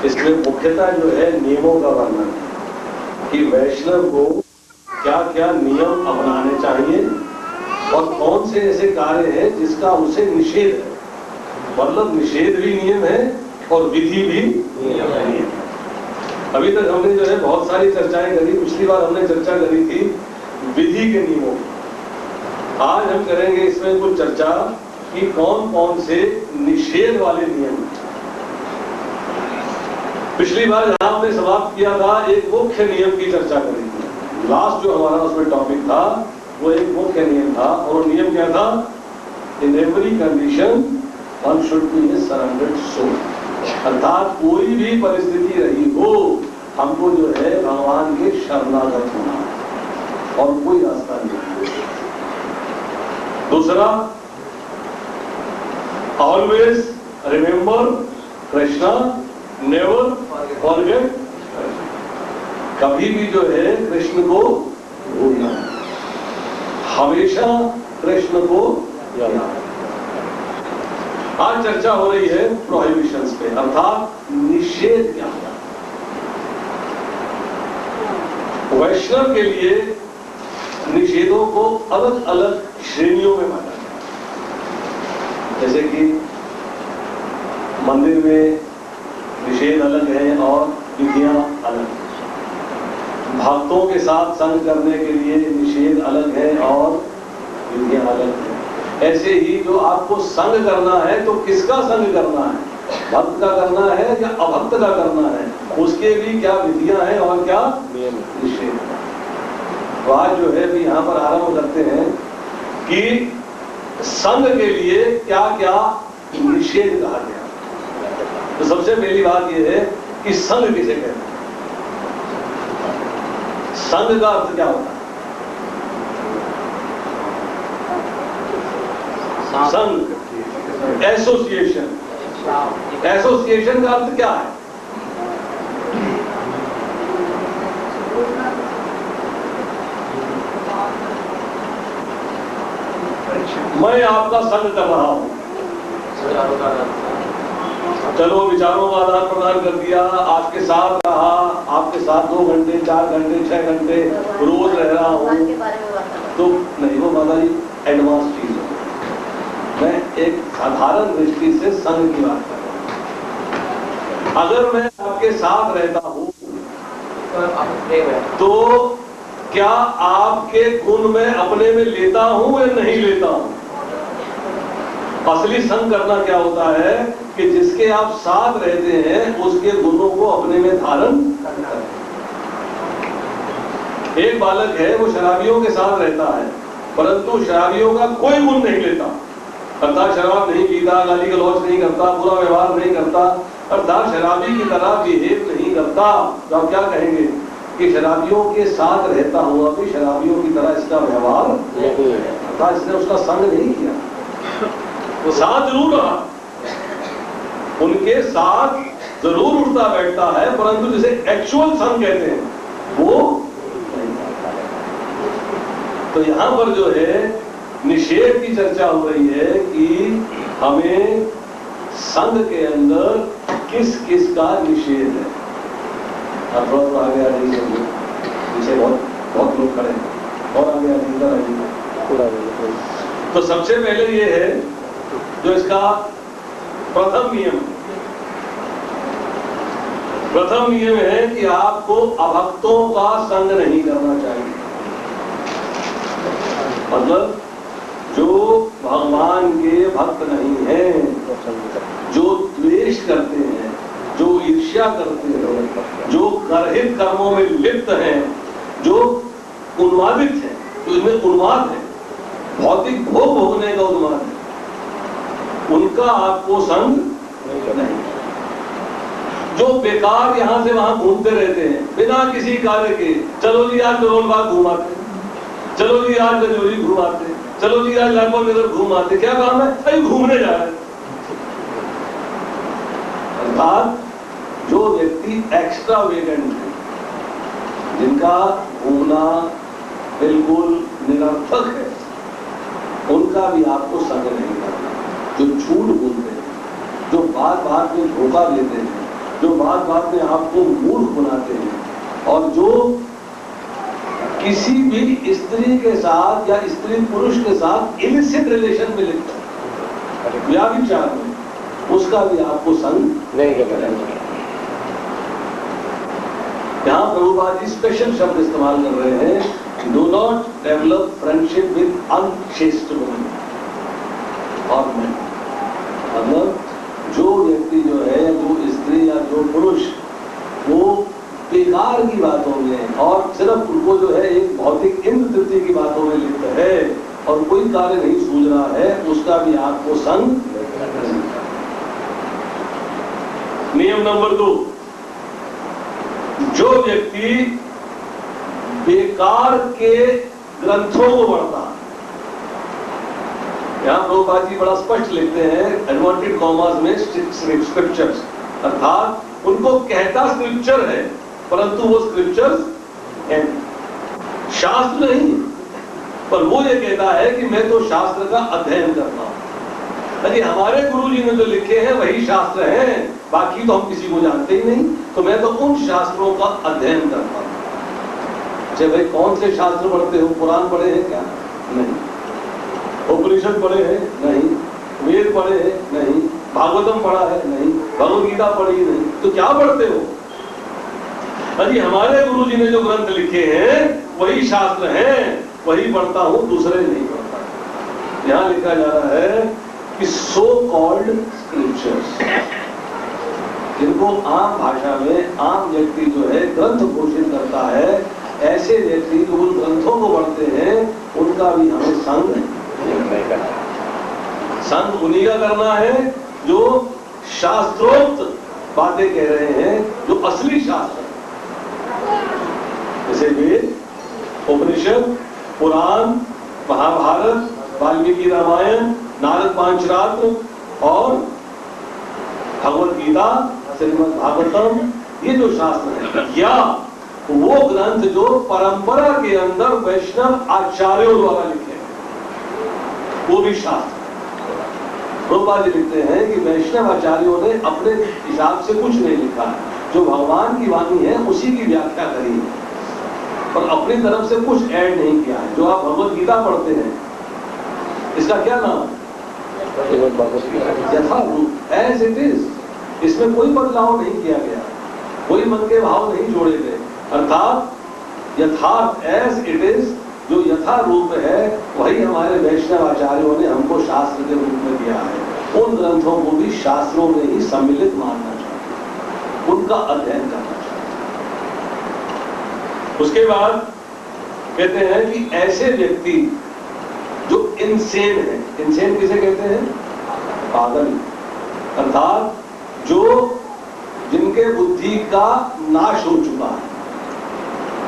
इसमें मुख्यतः जो है नियमों का वर्णन कि वैष्णव को क्या क्या नियम अपनाने चाहिए और कौन से ऐसे कार्य हैं जिसका उसे निषेध है। मतलब निषेध भी नियम है और विधि भी नियम है। अभी तक हमने जो है बहुत सारी चर्चाएं करी। पिछली बार हमने चर्चा करी थी विधि के नियमों की। आज हम करेंगे इसमें कुछ चर्चा कि कौन कौन से निषेध वाले नियम हैं। पिछली बार जहां हमने समाप्त किया था एक मुख्य नियम की चर्चा करी थी। लास्ट जो हमारा उसमें टॉपिक था वो एक मुख्य नियम था और वो नियम क्या था? In every condition one should be a surrendered soul. अर्थात कोई भी परिस्थिति रही हो हमको जो है भगवान के शरणागत होना और कोई रास्ता नहीं। दूसरा, always remember Krishna, never forget. कभी भी जो है कृष्ण को भूलना, हमेशा कृष्ण को याद। आज चर्चा हो रही है प्रोहिबिशंस पे, अर्थात निषेध क्या है। वैष्णव के लिए निषेधों को अलग अलग श्रेणियों में बांटा गया। जैसे कि मंदिर में निषेध अलग है और विधियां अलग है। भक्तों के साथ संग करने के लिए निषेध अलग है और विधियां अलग है। ऐसे ही जो आपको संग करना है तो किसका संग करना है? भक्त का करना है या अभक्त का करना है? उसके भी क्या विधियां हैं और क्या निषेध है। तो आज जो है भी यहाँ पर आरंभ करते हैं कि संग के लिए क्या क्या निषेध कहा गया। तो सबसे पहली बात यह है कि संग किसे कहते हैं? संग का अर्थ क्या होता है? संग, एसोसिएशन। एसोसिएशन का अर्थ क्या है? मैं आपका संग कर रहा हूं। चलो विचारों का आदान प्रदान कर दिया, आपके साथ रहा, आपके साथ 2 घंटे 4 घंटे 6 घंटे रोज रह रहा हूं तो नहीं, वो माता जी एडवांस चीज है। मैं एक साधारण दृष्टि से संग की बात कर रहा हूं। अगर मैं आपके साथ रहता हूं तो क्या आपके गुण में अपने में लेता हूं या नहीं लेता हूं? असली संग करना क्या होता है कि जिसके आप साथ रहते हैं उसके गुणों को अपने में धारण करना है। एक बालक है, वो शराबियों के साथ रहता है परंतु शराबियों का कोई गुण नहीं लेता। अर्थात शराब नहीं पीता, गाली गलौज नहीं करता, बुरा व्यवहार नहीं करता, अर्थात शराबी की तरह बिहेव नहीं करता। तो आप क्या कहेंगे कि शराबियों के साथ रहता हुआ भी शराबियों की तरह इसका व्यवहार नहीं है, अर्थात इसने उसका संग नहीं किया। वो साथ जरूर रहा, उनके साथ जरूर उठता बैठता है परंतु जिसे एक्चुअल संग कहते हैं वो नहीं करता है। तो यहां पर जो है निषेध की चर्चा हो रही है कि हमें संग के अंदर किस किस का निषेध है। आप थोड़ा आगे आ जाइए, पीछे बहुत लोग खड़े हैं और आगे आ जाइए। तो सबसे पहले ये है जो इसका प्रथम नियम है कि आपको अभक्तों का संग नहीं करना चाहिए। मतलब जो भगवान के भक्त नहीं हैं, जो द्वेष करते हैं, जो ईर्ष्या करते हैं, जो गर्हित कर्मों में लिप्त हैं, जो उन्मादित हैं, तो इनमें उन्माद है, भौतिक भोग भोगने का उन्माद है, उनका आपको संग नहीं। जो बेकार यहां से वहां घूमते रहते हैं बिना किसी कार्य के, चलो जी आज करोलबाग घूमाते, चलो जी आज गजोरी घुमाते, चलो जी आज लाखों नगर घूमाते, क्या काम है? अरे घूमने जा रहे। अर्थात जो व्यक्ति एक्स्ट्रा वेगेंट है, जिनका घूमना बिल्कुल निरर्थक है, उनका भी आपको संग नहीं करना। जो झूठ बोलते हैं, जो बात बात में धोखा देते हैं, जो बात बात में आपको मूर्ख बनाते हैं, और जो किसी भी स्त्री के साथ या स्त्री पुरुष के साथ इलिसिट रिलेशन में लिप्त है, व्याभिचार में, उसका भी आपको संग नहीं करना चाहिए। यहां प्रभुपाद जी स्पेशल शब्द इस्तेमाल कर रहे हैं, do not develop friendship with unchaste women और मैन। मतलब जो व्यक्ति जो है, जो स्त्री या जो पुरुष, वो बेकार की बातों में और सिर्फ उनको जो है एक भौतिक इंद्र तृप्ति की बातों में लिप्त है और कोई कार्य नहीं सूझ रहा है, उसका भी आपको संग। नियम नंबर 2, जो व्यक्ति बेकार के ग्रंथों को पढ़ता, यहां प्रभुपाद जी बड़ा स्पष्ट लिखते हैं इनवर्टेड कॉमास में स्क्रिप्चर्स, अर्थात उनको कहता स्क्रिप्चर है परंतु वो स्क्रिप्चर्स है, शास्त्र नहीं, पर वो ये कहता है कि मैं तो शास्त्र का अध्ययन करता हूं। अरे हमारे गुरु जी ने जो लिखे हैं वही शास्त्र हैं, बाकी तो हम किसी को जानते ही नहीं, तो मैं तो उन शास्त्रों का अध्ययन करता हूं। अच्छा भाई, कौन से शास्त्र पढ़ते हो? पुराण पढ़े हैं क्या? नहीं। उपनिषद पढ़े हैं? नहीं। वेद पढ़े हैं? नहीं। भागवतम पढ़ा है? नहीं। भगवद गीता पढ़ी नहीं, तो क्या पढ़ते हो? अरे हमारे गुरु जी ने जो ग्रंथ लिखे हैं वही शास्त्र हैं, वही पढ़ता हूं, दूसरे नहीं पढ़ता। यहां लिखा जा रहा है कि सो कॉल्ड स्क्रिप्चर्स, जिनको आम भाषा में आम व्यक्ति जो है ग्रंथ घोषित करता है, ऐसे व्यक्ति जो उन ग्रंथों को पढ़ते हैं, उनका भी हमें संग नहीं करना। संग उन्हीं का करना है जो शास्त्रोक्त बातें कह रहे हैं, जो असली शास्त्र, जैसे वेद, उपनिषद, पुराण, महाभारत, वाल्मीकि रामायण, नारद पांचरात्र और भगवद गीता, श्रीमद् भागवतम, ये जो शास्त्र है, या वो ग्रंथ जो परंपरा के अंदर वैष्णव आचार्यों द्वारा लिखे हैं, वो भी शास्त्र। प्रभुपाद जी लिखते हैं कि वैष्णव आचार्यों ने अपने हिसाब से कुछ नहीं लिखा है, जो भगवान की वाणी है उसी की व्याख्या करी है, पर अपनी तरफ से कुछ ऐड नहीं किया है। जो आप भगवद गीता पढ़ते हैं, इसका क्या नाम है? यथारूप, एज इट इज, इसमें कोई बदलाव नहीं किया गया, कोई मन के भाव नहीं जोड़े गए, अर्थात यथार्थ एज इट इज, जो यथा रूप है वही हमारे वैष्णव आचार्यों ने हमको शास्त्र के रूप में दिया है। उन ग्रंथों को भी शास्त्रों में ही सम्मिलित मानना चाहिए, उनका अध्ययन करना चाहिए। उसके बाद कहते हैं कि ऐसे व्यक्ति जो इंसेन है, इंसेन किसे कहते हैं? पागल, अर्थात जो जिनके बुद्धि का नाश हो चुका है,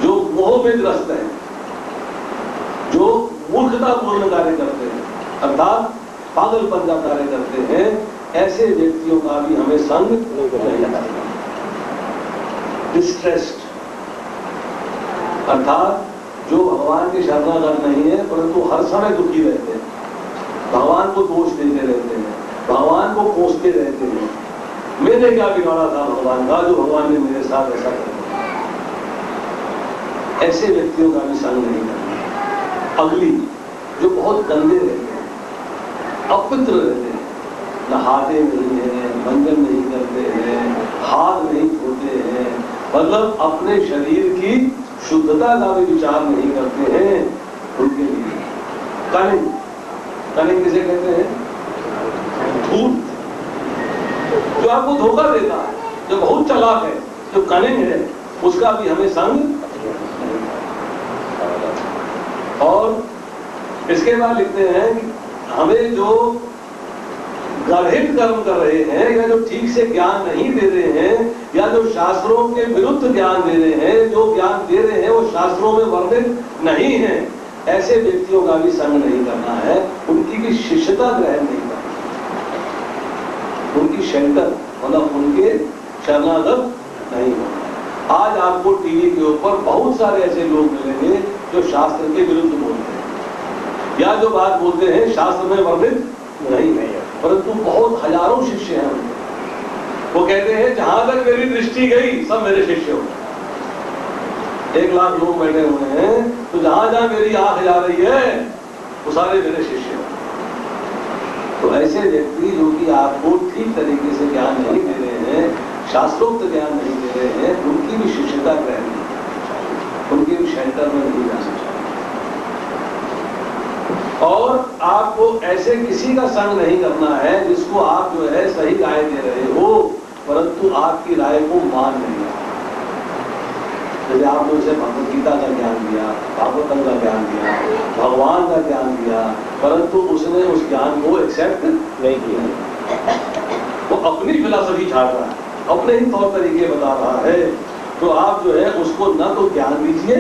जो मोह में ग्रस्त है, जो मूर्खतापूर्ण कार्य करते हैं, अर्थात पागलपन का कार्य करते हैं, ऐसे व्यक्तियों का भी हमें संग नहीं करना। डिस्ट्रेस्ड, अर्थात जो भगवान की शरणागत नहीं है परंतु हर समय दुखी रहते हैं, भगवान को दोष देते रहते हैं, भगवान को कोसते रहते हैं, मैंने क्या बिगाड़ा था भगवान का जो भगवान ने मेरे साथ ऐसा कर दिया। ऐसे व्यक्तियों का भी संग नहीं करना। अगली, जो बहुत गंदे रहते हैं, अपवित्र रहते हैं, नहाते नहीं है, मंजन नहीं करते हैं, हाथ नहीं धोते हैं, मतलब अपने शरीर की शुद्धता का भी विचार नहीं करते हैं, उनके लिए कनिंग, कनिंग किसे कहते हैं? धूर्त, जो आपको धोखा देता है, जो बहुत चालाक है, जो कनिंग है, उसका भी हमें संग। और इसके बाद लिखते हैं कि हमें जो गर्हित कर्म कर रहे हैं, या जो ठीक से ज्ञान नहीं दे रहे हैं, या जो शास्त्रों के विरुद्ध ज्ञान दे रहे हैं, जो ज्ञान दे रहे हैं वो शास्त्रों में वर्णित नहीं है, ऐसे व्यक्तियों का भी संग नहीं करना है, उनकी भी शिष्यता ग्रहण नहीं करना, उनकी शेल्टर मतलब उनके शरणागत नहीं होना। आज आपको टीवी के ऊपर बहुत सारे ऐसे लोग मिलेंगे जो शास्त्र के विरुद्ध बोलते हैं, या जो बात बोलते हैं शास्त्र में वर्णित नहीं है, परंतु बहुत हजारों शिष्य हैं उनके, वो कहते हैं जहां तक मेरी दृष्टि गई सब मेरे शिष्य हो। 1 लाख लोग बैठे हुए हैं, तो जहां जहां मेरी आंख जा रही है वो सारे मेरे शिष्य हो। तो ऐसे व्यक्ति जो कि आपको ठीक तरीके से ज्ञान नहीं दे रहे हैं, शास्त्रोक्त ज्ञान नहीं दे रहे हैं, उनकी भी शिष्यता ग्रहण, उनके भी सेंटर में नहीं जाना चाहिए। और आपको ऐसे किसी का संग नहीं करना है जिसको आप जो है सही राय दे रहे हो परंतु आपकी राय को मान नहीं रहा। जैसे आपने उसे भगवत गीता का ज्ञान दिया, भागवतम का ज्ञान दिया, भगवान का ज्ञान दिया, परंतु उसने उस ज्ञान को एक्सेप्ट नहीं किया। वो अपनी फिलॉसफी झाड़ रहा है, अपने ही तौर तरीके बता रहा है, तो आप जो है उसको न तो ज्ञान दीजिए,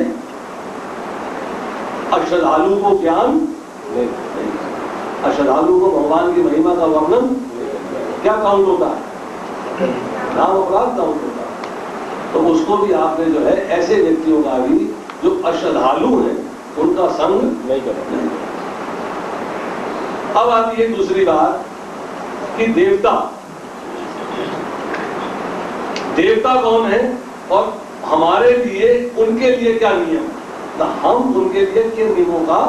अश्रद्धालु को ज्ञान नहीं, अश्रद्धालु को भगवान की महिमा का वर्णन क्या काउंट होता है? नाम अपराध काउंट होता है। तो उसको भी आपने जो है ऐसे व्यक्तियों का भी जो अश्रद्धालु हैं उनका संग नहीं करना। अब आती है दूसरी बात कि देवता कौन है और हमारे लिए उनके लिए क्या नियम, तो हम उनके लिए किन नियमों का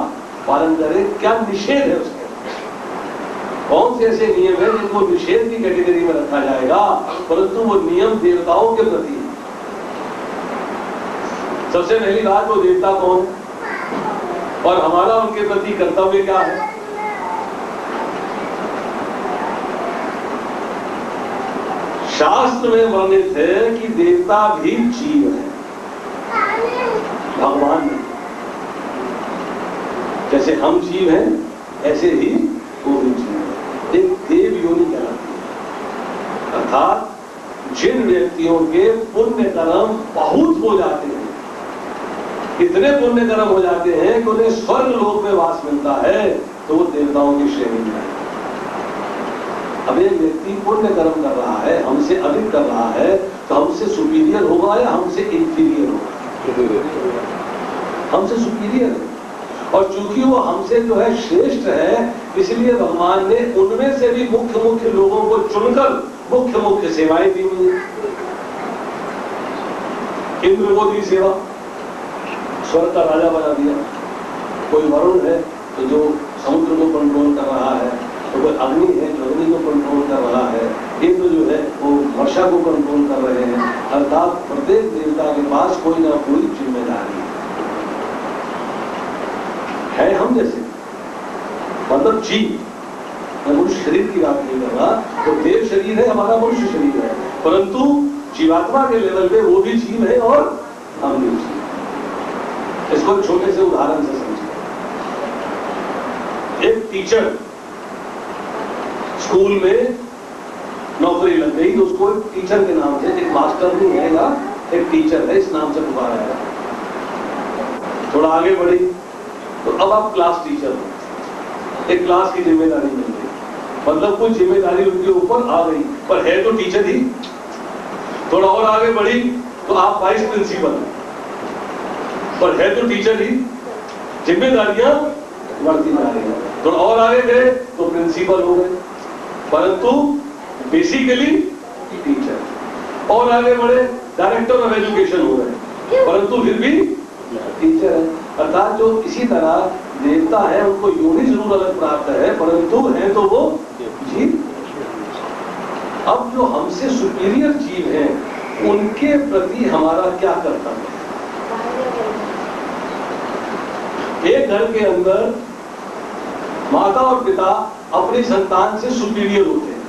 पालन करें, क्या निषेध है उसके, कौन से ऐसे नियम है जिनको निषेध की कैटेगरी में रखा जाएगा परंतु वो नियम देवताओं के प्रति है। सबसे पहली बात, वो देवता कौन है और हमारा उनके प्रति कर्तव्य क्या है। शास्त्र में वर्णित है कि देवता भी जीव है, भगवान नहीं। जैसे हम जीव हैं ऐसे ही वो भी जीव है, एक देव योनि कहलाती है। अर्थात जिन व्यक्तियों के पुण्य कर्म बहुत हो जाते हैं, इतने पुण्य कर्म हो जाते हैं कि उन्हें स्वर्ग लोक में वास मिलता है, तो वो देवताओं की श्रेणी में है। अब एक व्यक्ति पुण्य कर्म कर रहा है, हमसे अधिक कर रहा है, तो हमसे सुपीरियर होगा या हमसे इंफीरियर होगा? हमसे सुपीरियर है। और चूंकि वो हमसे जो है श्रेष्ठ है, इसलिए भगवान ने उनमें से भी मुख्य लोगों को चुनकर मुख्य सेवाएं दी हुई। इंद्र को दी सेवा, स्वर्ग का राजा बना दिया। कोई वरुण है तो जो समुद्र को कंट्रोल कर रहा है, तो कोई अग्नि है जो अग्नि को कंट्रोल कर रहा है, इंद्र जो है वो वर्षा को कंट्रोल कर रहे हैं। अर्थात प्रत्येक देवता के पास कोई ना कोई जिम्मेदारी है। हम जैसे मतलब जीव, मैं मनुष्य शरीर की बात नहीं कर रहा, तो देव शरीर है, हमारा मनुष्य शरीर है, परंतु जीवात्मा के लेवल पे वो भी जीव है और हम भी जीव। इसको एक छोटे से उदाहरण से समझिए। एक टीचर स्कूल में नौकरी लग गई, तो उसको एक टीचर के नाम से, एक मास्टर नहीं है ना, एक टीचर है, इस नाम से पुकारा है। थोड़ा आगे बढ़ी तो अब आप क्लास टीचर हो, एक क्लास की जिम्मेदारी मिल गई, मतलब कुछ जिम्मेदारी उनके ऊपर आ गई, पर है तो टीचर ही। थोड़ा और आगे बढ़ी तो आप वाइस प्रिंसिपल, पर है तो टीचर ही, जिम्मेदारियां बढ़ती जा रही है। थोड़ा और आगे गए तो प्रिंसिपल हो गए, परंतु बेसिकली टीचर। और आगे बढ़े डायरेक्टर ऑफ एजुकेशन हो गए, परंतु फिर भी टीचर है। अर्थात जो इसी तरह देवता है उनको योनि जरूर अलग प्राप्त है, परंतु है तो वो जीव। अब जो हमसे सुपीरियर जीव हैं उनके प्रति हमारा क्या कर्तव्य है। एक घर के अंदर माता और पिता अपनी संतान से सुपीरियर होते हैं,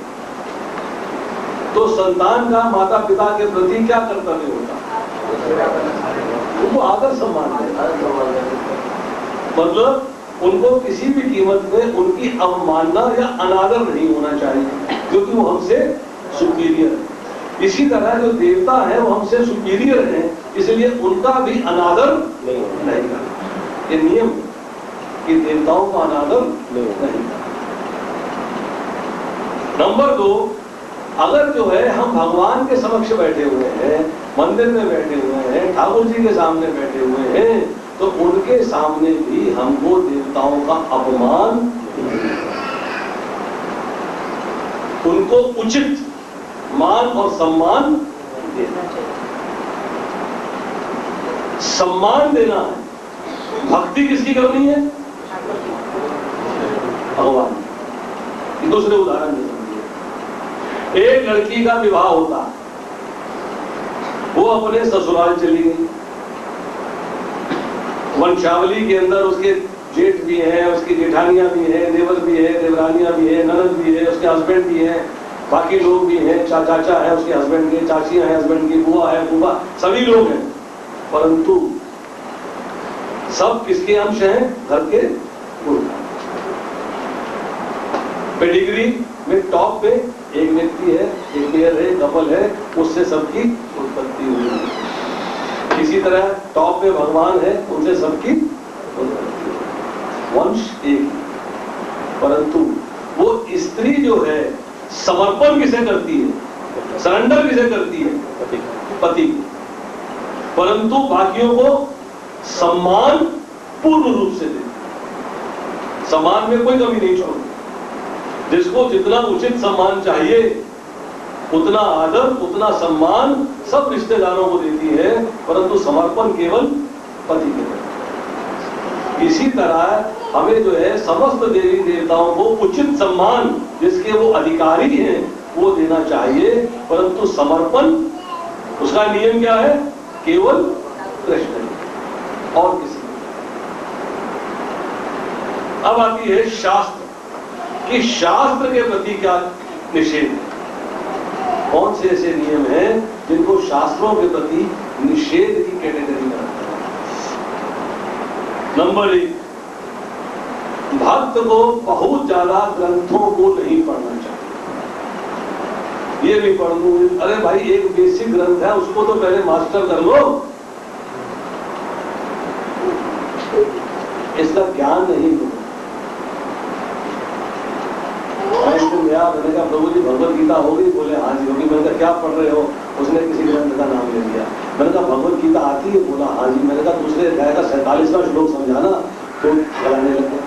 तो संतान का माता पिता के प्रति क्या कर्तव्य होता है? उनको आदर सम्मान देना, मतलब उनको किसी भी कीमत में उनकी अवमानना या अनादर नहीं होना चाहिए, क्योंकि वो हमसे सुपीरियर है। इसी तरह जो देवता है वो हमसे सुपीरियर है, इसलिए उनका भी अनादर नहीं करना। ये नियम कि देवताओं का अनादर नहीं करना। नंबर 2, अगर जो है हम भगवान के समक्ष बैठे हुए हैं, मंदिर में बैठे हुए हैं, ठाकुर जी के सामने बैठे हुए हैं, तो उनके सामने भी हमको देवताओं का अपमान, उनको उचित मान और सम्मान देना। सम्मान देना है। भक्ति किसकी करनी है? भगवान। दूसरे उदाहरण दे समझिए। एक लड़की का विवाह होता है, वो अपने ससुराल चली गई। वंशावली के अंदर उसके जेठ भी हैं, उसकी जेठानियां भी हैं, देवर भी है, देवरानियां भी है, ननद भी है, उसके हस्बैंड भी हैं, बाकी लोग भी हैं, चाचा है उसके हस्बैंड के, चाचियां हैं हस्बैंड की, बुआ है, फूफा, सभी लोग हैं। परंतु सब किसके अंश हैं? घर के पुरुष। पेडिग्री में टॉप पे एक व्यक्ति है, एक पेयर है, कपल है, उससे सबकी उत्पत्ति हुई है। इसी तरह टॉप पे भगवान है, उनसे सबकी उत्पत्ति हुई, वंश एक। परंतु वो स्त्री जो है समर्पण किसे करती है? सरेंडर किसे करती है? पति। परंतु बाकियों को सम्मान पूर्ण रूप से देती, सम्मान में कोई कमी नहीं छोड़ती। जिसको जितना उचित सम्मान चाहिए, उतना आदर, उतना सम्मान सब रिश्तेदारों को देती है, परंतु समर्पण केवल पति के लिए। इसी तरह हमें जो है समस्त देवी देवताओं को उचित सम्मान जिसके वो अधिकारी हैं वो देना चाहिए, परंतु समर्पण उसका नियम क्या है? केवल कृष्ण और किसी। अब आती है शास्त्र कि शास्त्र के प्रति क्या निषेध है। कौन से ऐसे नियम हैं जिनको शास्त्रों के प्रति निषेध की कैटेगरी में रखते हैं? नंबर 1, भक्त को बहुत ज्यादा ग्रंथों को नहीं पढ़ना चाहिए। ये भी पढ़ लूं, अरे भाई एक बेसिक ग्रंथ है उसको तो पहले मास्टर कर लो, इसका ज्ञान नहीं हो। गया, मैंने कहा प्रभु जी भगवत गीता हो गई? बोले हाँ जी होगी। मैंने कहा क्या पढ़ रहे हो? उसने किसी ग्रंथ का नाम ले लिया। मैंने कहा भगवत गीता आती है? बोला हाँ जी। मैंने कहा दूसरे अध्याय का 47वां श्लोक समझाना, तो गलाने लगे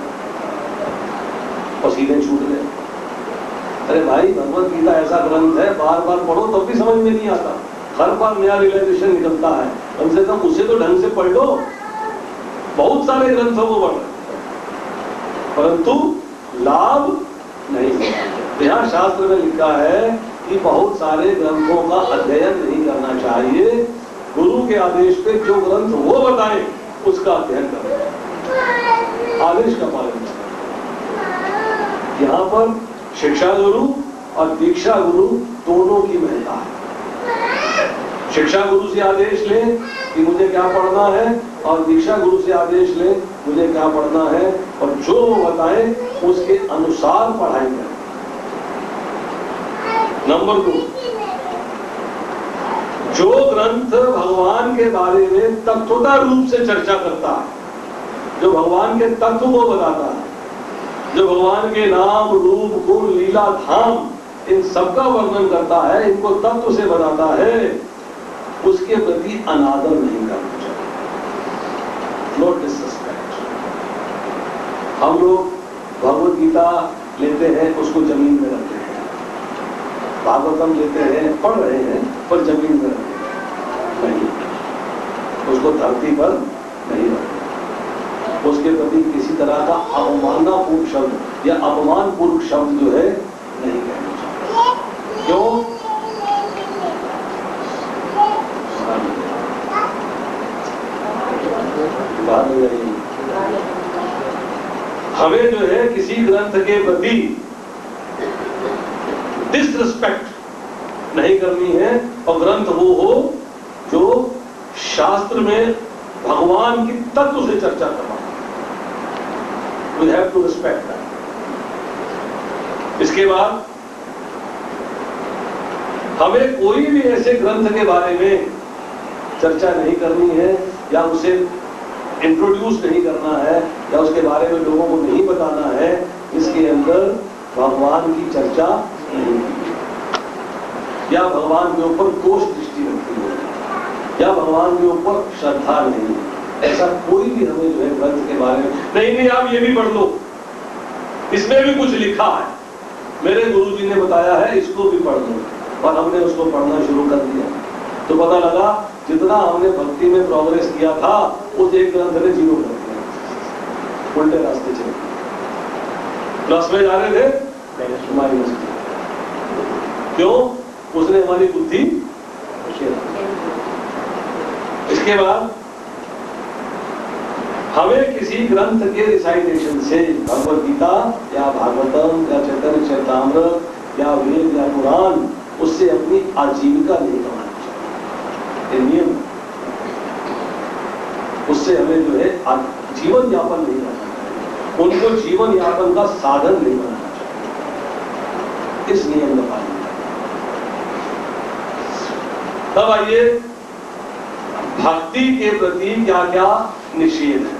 और सीधे छूट गए। अरे भाई भगवत गीता ऐसा ग्रंथ है, बार बार पढ़ो तब भी समझ में नहीं आता, हर बार नया रियलाइजेशन निकलता है। कम से कम उसे तो ढंग से पढ़ लो। बहुत सारे ग्रंथों को पढ़, परंतु लाभ नहीं। यहाँ शास्त्र में लिखा है कि बहुत सारे ग्रंथों का अध्ययन नहीं करना चाहिए। गुरु के आदेश पे जो ग्रंथ वो बताए उसका अध्ययन करें, आदेश का पालन करें। यहाँ पर शिक्षा गुरु और दीक्षा गुरु दोनों की महत्ता है। शिक्षा गुरु से आदेश ले कि मुझे क्या पढ़ना है, और दीक्षा गुरु से आदेश ले मुझे क्या पढ़ना है, और जो बताए उसके अनुसार पढ़ाई करें। नंबर 2, जो ग्रंथ भगवान के बारे में तत्वता रूप से चर्चा करता है, जो भगवान के तत्व को बताता है, जो भगवान के नाम रूप गुण लीला धाम इन सबका वर्णन करता है, इनको तत्व से बताता है, उसके प्रति अनादर नहीं करना चाहिए। Not disrespect. हम लोग भगवत गीता लेते हैं, उसको जमीन में रखते हैं, भागवतम लेते हैं, पढ़ रहे हैं, पर जमीन में रखते हैं नहीं, उसको धरती पर नहीं रखते। उसके प्रति किसी तरह का अवमाननापूर्ण शब्द या अपमानपूर्वक शब्द जो है नहीं कहना चाहिए। क्यों? हमें जो है किसी ग्रंथ के प्रति डिसरिस्पेक्ट नहीं करनी है, और ग्रंथ वो हो जो शास्त्र में भगवान की तत्व से चर्चा करना। We have to respect that. इसके बाद हमें कोई भी ऐसे ग्रंथ के बारे में चर्चा नहीं करनी है, या उसे इंट्रोड्यूस नहीं करना है, या उसके बारे में लोगों को नहीं बताना है इसके अंदर भगवान की चर्चा नहीं की, या भगवान के ऊपर दोष दृष्टि रखती है, या भगवान के ऊपर श्रद्धा नहीं। ऐसा कोई भी हमें जो है ग्रंथ के बारे में नहीं आप ये भी पढ़ लो, इसमें भी कुछ लिखा है, मेरे गुरुजी ने बताया है, इसको भी पढ़ लो, और हमने उसको पढ़ना शुरू कर दिया तो पता लगा जितना हमने भक्ति में प्रोग्रेस किया था उस एक ग्रंथ ने जीरो कर दिया, उल्टे रास्ते चले, प्लस में जा रहे थे माइनस में। क्यों? उसने हमारी बुद्धि। इसके बाद हमें किसी ग्रंथ के रिसाइटेशन से भगवद गीता या भागवतम या चैतन्य चरितामृत या वेद या पुराण, उससे अपनी आजीविका नहीं कमानी चाहिए, ये नियम। उससे हमें जो है जीवन यापन नहीं करना चाहिए, उनको जीवन यापन का साधन नहीं बनाना चाहिए, इस नियम का पालन। तब आइए भक्ति के प्रति क्या क्या निषेध है।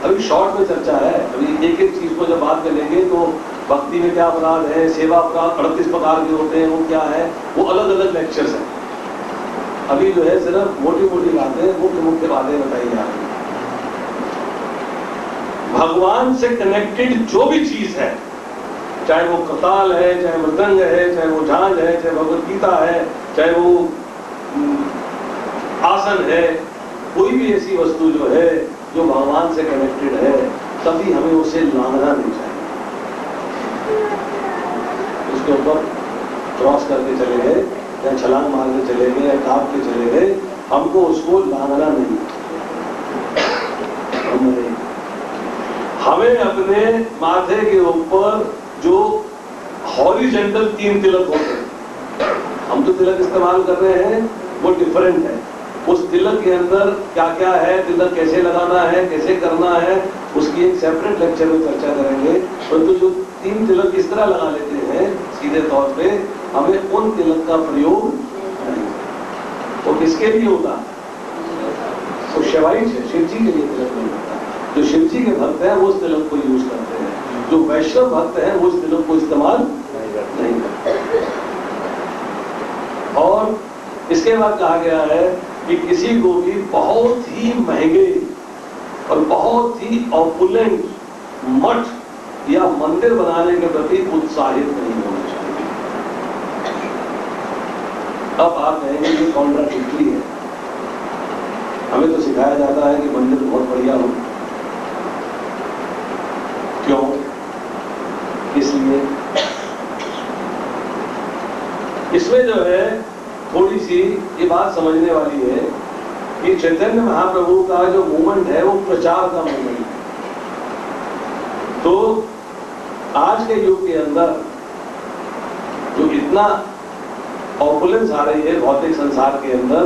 अभी शॉर्ट में चर्चा है, अभी एक एक चीज को जब बात करेंगे तो भक्ति में क्या अपराध है, सेवा अपराध 38 प्रकार के होते हैं, वो क्या है, वो अलग अलग लेक्चर्स हैं। अभी जो है सिर्फ मोटी मोटी बातें, मुख्य मुख्य बातें बताई जा रही हैं। भगवान से कनेक्टेड जो भी चीज है, चाहे वो करताल है, चाहे मृदंग है, चाहे वो झांझ है, चाहे भगवद गीता है, चाहे वो आसन है, कोई भी ऐसी वस्तु जो है जो भगवान से कनेक्टेड है, तभी हमें उसे लांघना नहीं चाहिए। उसके ऊपर क्रॉस करके चले गए या छलांग मारने चले गए या काट के चले गए, हमको उसको लांघना नहीं। हमें अपने माथे के ऊपर जो हॉरिजेंटल 3 तिलक होते हैं, हम तो तिलक इस्तेमाल कर रहे हैं, वो डिफरेंट है। उस तिलक के अंदर क्या क्या है, तिलक कैसे लगाना है, कैसे करना है, उसकी एक सेपरेट लेक्चर में चर्चा करेंगे। परंतु जो 3 तिलक इस तरह लगा लेते हैं सीधे तौर पे, हमें उन तिलक का प्रयोग नहीं। वो किसके लिए होता है? वो शिवाई से शिव जी के लिए तिलक नहीं होता। जो शिव जी के भक्त हैं वो उस तिलक को यूज करते हैं, जो वैष्णव भक्त हैं वो उस तिलक को इस्तेमाल नहीं करते। और इसके बाद कहा गया है कि किसी को भी बहुत ही महंगे और बहुत ही ऑपुलेंट मठ या मंदिर बनाने के प्रति उत्साहित नहीं होना चाहिए। अब आप कहेंगे कि कॉन्ट्राडिक्टरी है, हमें तो सिखाया जाता है कि मंदिर बहुत बढ़िया हो। क्यों? इसलिए इसमें जो है थोड़ी सी ये बात समझने वाली है कि चैतन्य महाप्रभु का जो मूवमेंट है वो प्रचार का मूवमेंट है। तो आज के युग के अंदर जो इतना ऑपुलेंस आ रही है भौतिक संसार के अंदर,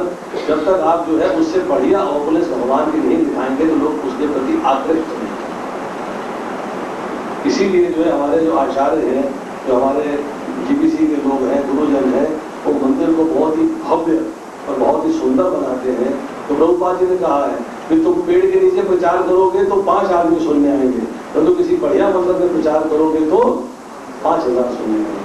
जब तक आप जो है उससे बढ़िया ऑपुलेंस भगवान की नहीं दिखाएंगे तो लोग उसके प्रति आकृष्ट नहीं। इसीलिए जो है हमारे जो आचार्य हैं, जो हमारे जीपीसी के लोग हैं, गुरुजन हैं, वो मंदिर को बहुत ही भव्य और बहुत ही सुंदर बनाते हैं। तो प्रभुपाद जी ने कहा है कि तुम पेड़ के नीचे प्रचार करोगे तो 5 आदमी सुनने आएंगे, परंतु किसी बढ़िया मंदिर में प्रचार करोगे तो 5000 सुनने आएंगे,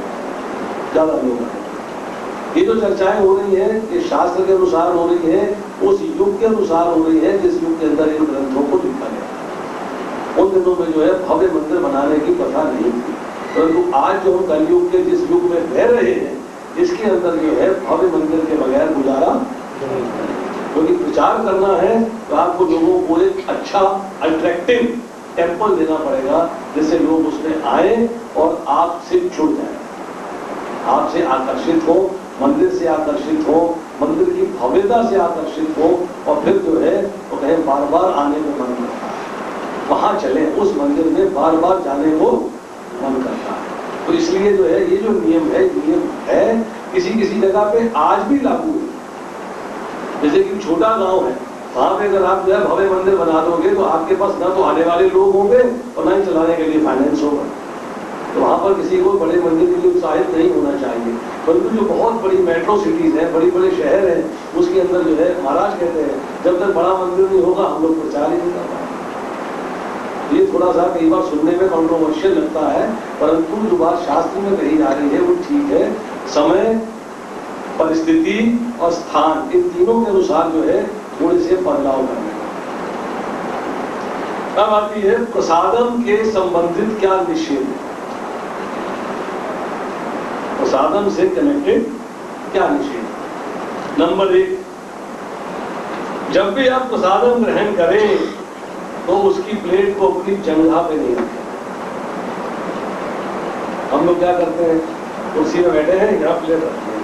ज्यादा लोग आएंगे। ये जो चर्चाएं हो रही है ये शास्त्र के अनुसार हो रही है, उस युग के अनुसार हो रही है जिस युग के अंदर इन ग्रंथों को लिखा गया। उन दिनों में जो है भव्य मंदिर बनाने की प्रथा नहीं थी, परंतु आज जो हम कलयुग के जिस युग में रह रहे हैं इसके अंदर जो है भव्य मंदिर के बगैर गुजारा, क्योंकि प्रचार करना है तो आपको लोगों को एक अच्छा अट्रैक्टिव टेम्पल देना पड़ेगा जिससे लोग उसमें आए और आपसे जुड़ जाए, आपसे आकर्षित हो, मंदिर से आकर्षित हो, मंदिर की भव्यता से आकर्षित हो, और फिर जो है वो कहें बार बार आने को मन करता है, वहां चले, उस मंदिर में बार बार जाने को मन करता है। तो इसलिए जो है ये जो नियम है किसी किसी जगह पे आज भी लागू है। जैसे कि छोटा गांव है, वहां पे अगर आप जो है भव्य मंदिर बना दोगे तो आपके पास ना तो आने वाले लोग होंगे और ना ही चलाने के लिए फाइनेंस होगा। तो वहां पर किसी को बड़े मंदिर के लिए उत्साहित नहीं होना चाहिए। परंतु जो बहुत बड़ी मेट्रो सिटीज हैं, बड़े बड़े शहर हैं, उसके अंदर जो है महाराज कहते हैं जब तक बड़ा मंदिर नहीं होगा हम लोग प्रचार ही नहीं कर पाएंगे। ये थोड़ा सा कई बार सुनने में कॉन्ट्रोवर्शियल लगता है, परंतु जो बात शास्त्र में कही जा रही है वो ठीक है। समय, परिस्थिति और स्थान, इन तीनों के अनुसार जो है थोड़े से बदलाव करने का। अब आती है प्रसादम के संबंधित क्या निषेध है। प्रसादम से कनेक्टेड क्या निषेध। नंबर 1, जब भी आप प्रसादम ग्रहण करें तो उसकी प्लेट को अपनी जंघा पे नहीं रखें। हम लोग क्या करते हैं, कुर्सी में बैठे हैं, यहाँ प्लेट रखते हैं।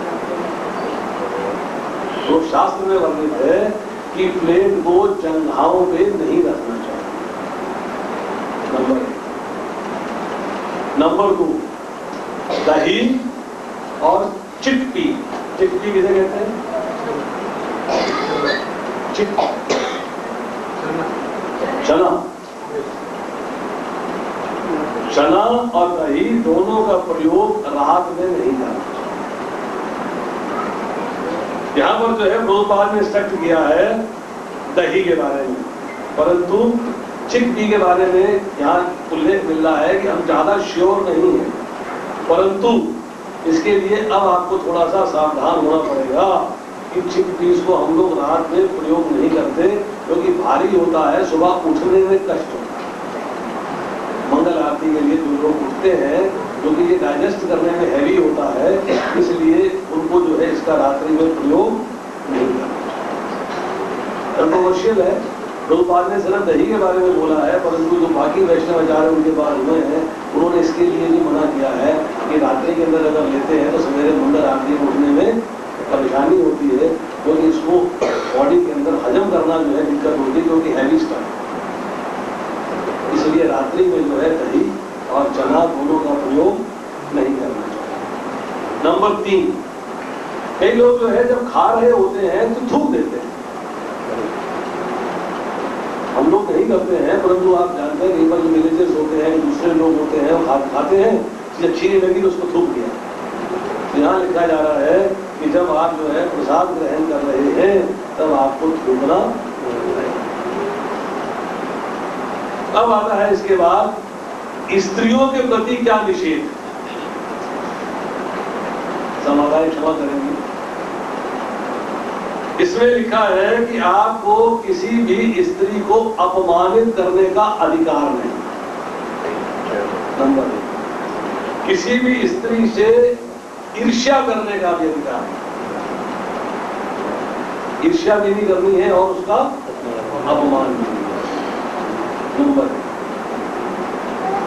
तो शास्त्र में वर्णित है कि प्लेट को जंघाओं पे नहीं रखना चाहिए। नंबर 1। नंबर 2, दही और चिक्की। चिक्की किसे कहते हैं? चना। चना और दही दोनों का प्रयोग रात में नहीं करना। यहां पर जो है प्रभुपाद ने स्पष्ट किया है दही के बारे में, परंतु चिक्की के बारे में यहाँ उल्लेख मिल रहा है कि हम ज्यादा श्योर नहीं है, परंतु इसके लिए अब आपको थोड़ा सा सावधान होना पड़ेगा कि चिकपीस को हम लोग रात में प्रयोग नहीं करते, क्योंकि भारी होता है, सुबह उठने में कष्ट होता है। मंगल आरती के लिए जो लोग उठते हैं, क्योंकि ये डाइजेस्ट करने में हैवी होता है, इसलिए उनको जो है इसका रात्रि में प्रयोग नहीं करना। कंट्रोवर्शियल है, प्रभुपाद ने सिर्फ दही के बारे में बोला है, परंतु जो बाकी वैष्णवाचार्य उनके बाद हुए हैं उन्होंने इसके लिए भी मना किया है कि रात्रि के अंदर अगर लेते हैं तो सवेरे मंगल आरती में उठने में परेशानी होती है, क्योंकि इसको बॉडी के अंदर हजम करना जो है दिक्कत होती है, क्योंकि हैवी स्टफ। इसलिए रात्रि में जो है दही और चना दोनों का प्रयोग नहीं करना चाहिए। नंबर 3, कई लोग जो है जब खा रहे होते हैं तो थूक देते हैं। हम लोग नहीं करते हैं, परंतु आप जानते हैं कई बार जो विलेजेस होते हैं, दूसरे लोग होते हैं, वो खाते हैं, जब अच्छी नहीं लगी तो उसको थूक दिया। यहाँ लिखा जा रहा है कि जब आप जो है प्रसाद ग्रहण कर रहे हैं तब आपको थूकना नहीं। अब आता है इसके बाद स्त्रियों के प्रति क्या निषेध। समाधान क्षमा करेंगे। इसमें लिखा है कि आपको किसी भी स्त्री को अपमानित करने का अधिकार नहीं। नंबर 1, किसी भी स्त्री से ईर्ष्या करने का भी अधिकार है। ईर्ष्या भी नहीं करनी है और उसका अपमान भी नहीं। नंबर 1।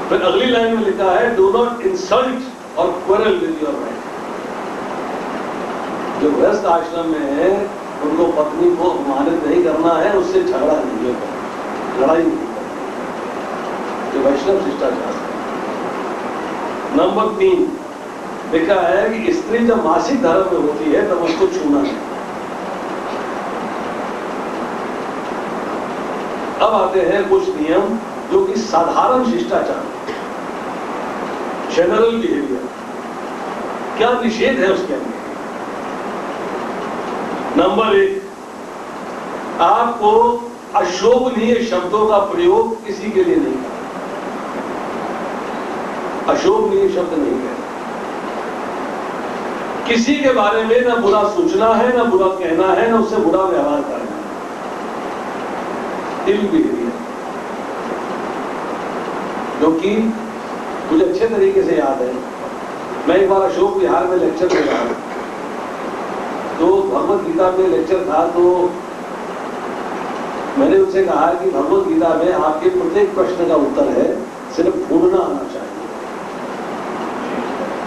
फिर अगली लाइन में लिखा है डू नॉट इंसल्ट और क्वेरल विद योर वाइफ। जो गृहस्थ आश्रम में है उनको पत्नी को अपमानित नहीं करना है, उससे झगड़ा नहीं करना, लड़ाई नहीं करना, जो वैष्णव शिष्टाचार है। नंबर 3 लिखा है कि स्त्री जब मासिक धर्म में होती है तब उसको छूना है। अब आते हैं कुछ नियम जो कि साधारण शिष्टाचार, जनरल बिहेवियर, क्या निषेध है उसके अंदर। नंबर 1, आपको अशोभनीय शब्दों का प्रयोग किसी के लिए नहीं करना। अशोभनीय शब्द नहीं कहना। किसी के बारे में ना बुरा सोचना है, ना बुरा कहना है, ना उससे बुरा व्यवहार करना है। इल बिहेवियर, जो कि मुझे अच्छे तरीके से याद है। मैं एक बार अशोक विहार में लेक्चर दे रहा हूं, तो भगवत गीता में लेक्चर था, तो मैंने उनसे कहा कि भगवत गीता में आपके प्रत्येक प्रश्न का उत्तर है, सिर्फ ढूंढना आना चाहिए।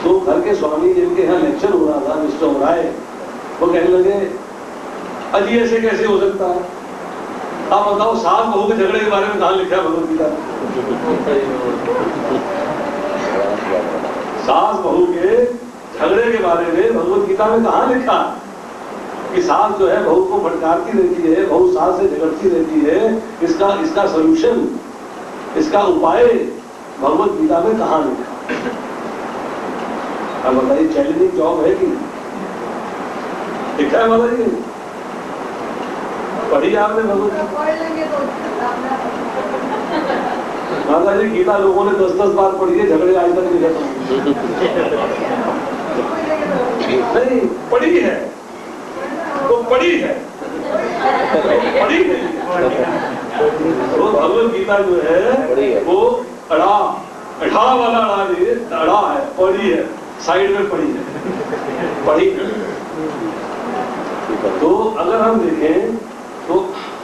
तो घर के स्वामी जिनके यहाँ लेक्चर हो रहा था, मिस्टर ओराय, वो कहने लगे अजी ऐसे कैसे हो सकता है, आप बताओ सास बहू के झगड़े के बारे में कहाँ लिखा है भगवत गीता में? सास बहू के झगड़े के बारे में भगवत गीता में कहाँ लिखा कि सास जो है बहू को फटकारती रहती है, बहू सास से झगड़ती रहती है, इसका सॉल्यूशन, इसका उपाय भगवत गीता में कहाँ लिखा? अब बताइए, चैलेंजिंग जॉब है कि लिखा है माता जी? पढ़ी आपने भगवत गीता? माता जी गीता लोगों ने 10-10 बार पढ़ी है, झगड़े आज तक नहीं खत्म। नहीं पढ़ी है तो पढ़ी है, पढ़ी नहीं। तो भगवत गीता जो है वो अड़ा वाला अड़ा नहीं, अड़ा है, पढ़ी है, साइड में पढ़ी है, पढ़ी है। तो अगर हम देखें तो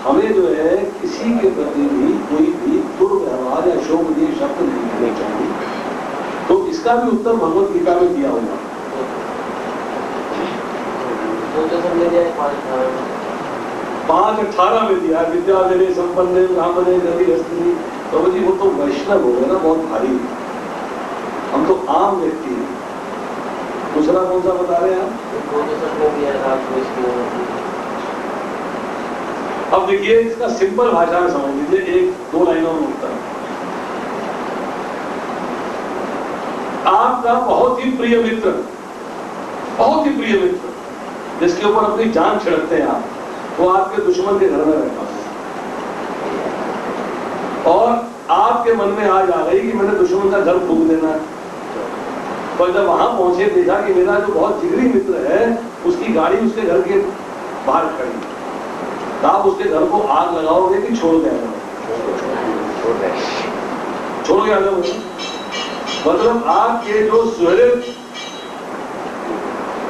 हमें जो है किसी के प्रति भी कोई भी दुर्व्यवहार या शोभनीय शब्द नहीं कहने चाहिए। तो इसका भी उत्तर भगवत गीता में दिया होगा। 5:18 में दिया, विद्या मेरे संपन्न ब्राह्मणे गति हस्ती। तो जी वो तो वैष्णव हो गए ना, बहुत भारी। हम तो आम व्यक्ति हैं। दूसरा कौन सा बता रहे हैं आप? अब देखिए इसका सिंपल भाषा में समझ लीजिए, 1-2 लाइनों में उत्तर। आपका बहुत ही प्रिय मित्र, बहुत ही प्रिय मित्र, जिसके ऊपर अपनी जान छिड़कते हैं आप, वो आपके दुश्मन के घर में रहता है और आपके मन में आज आ गई कि मैंने दुश्मन का घर फूंक देना है। पर जब वहां पहुंचे देखा कि मेरा जो बहुत जिगरी मित्र है उसकी गाड़ी उसके घर के बाहर खड़ी, तो आप उसके घर को आग लगाओगे कि छोड़ के छोड़ के आ जाओगे? मतलब आपके जो सुहृद,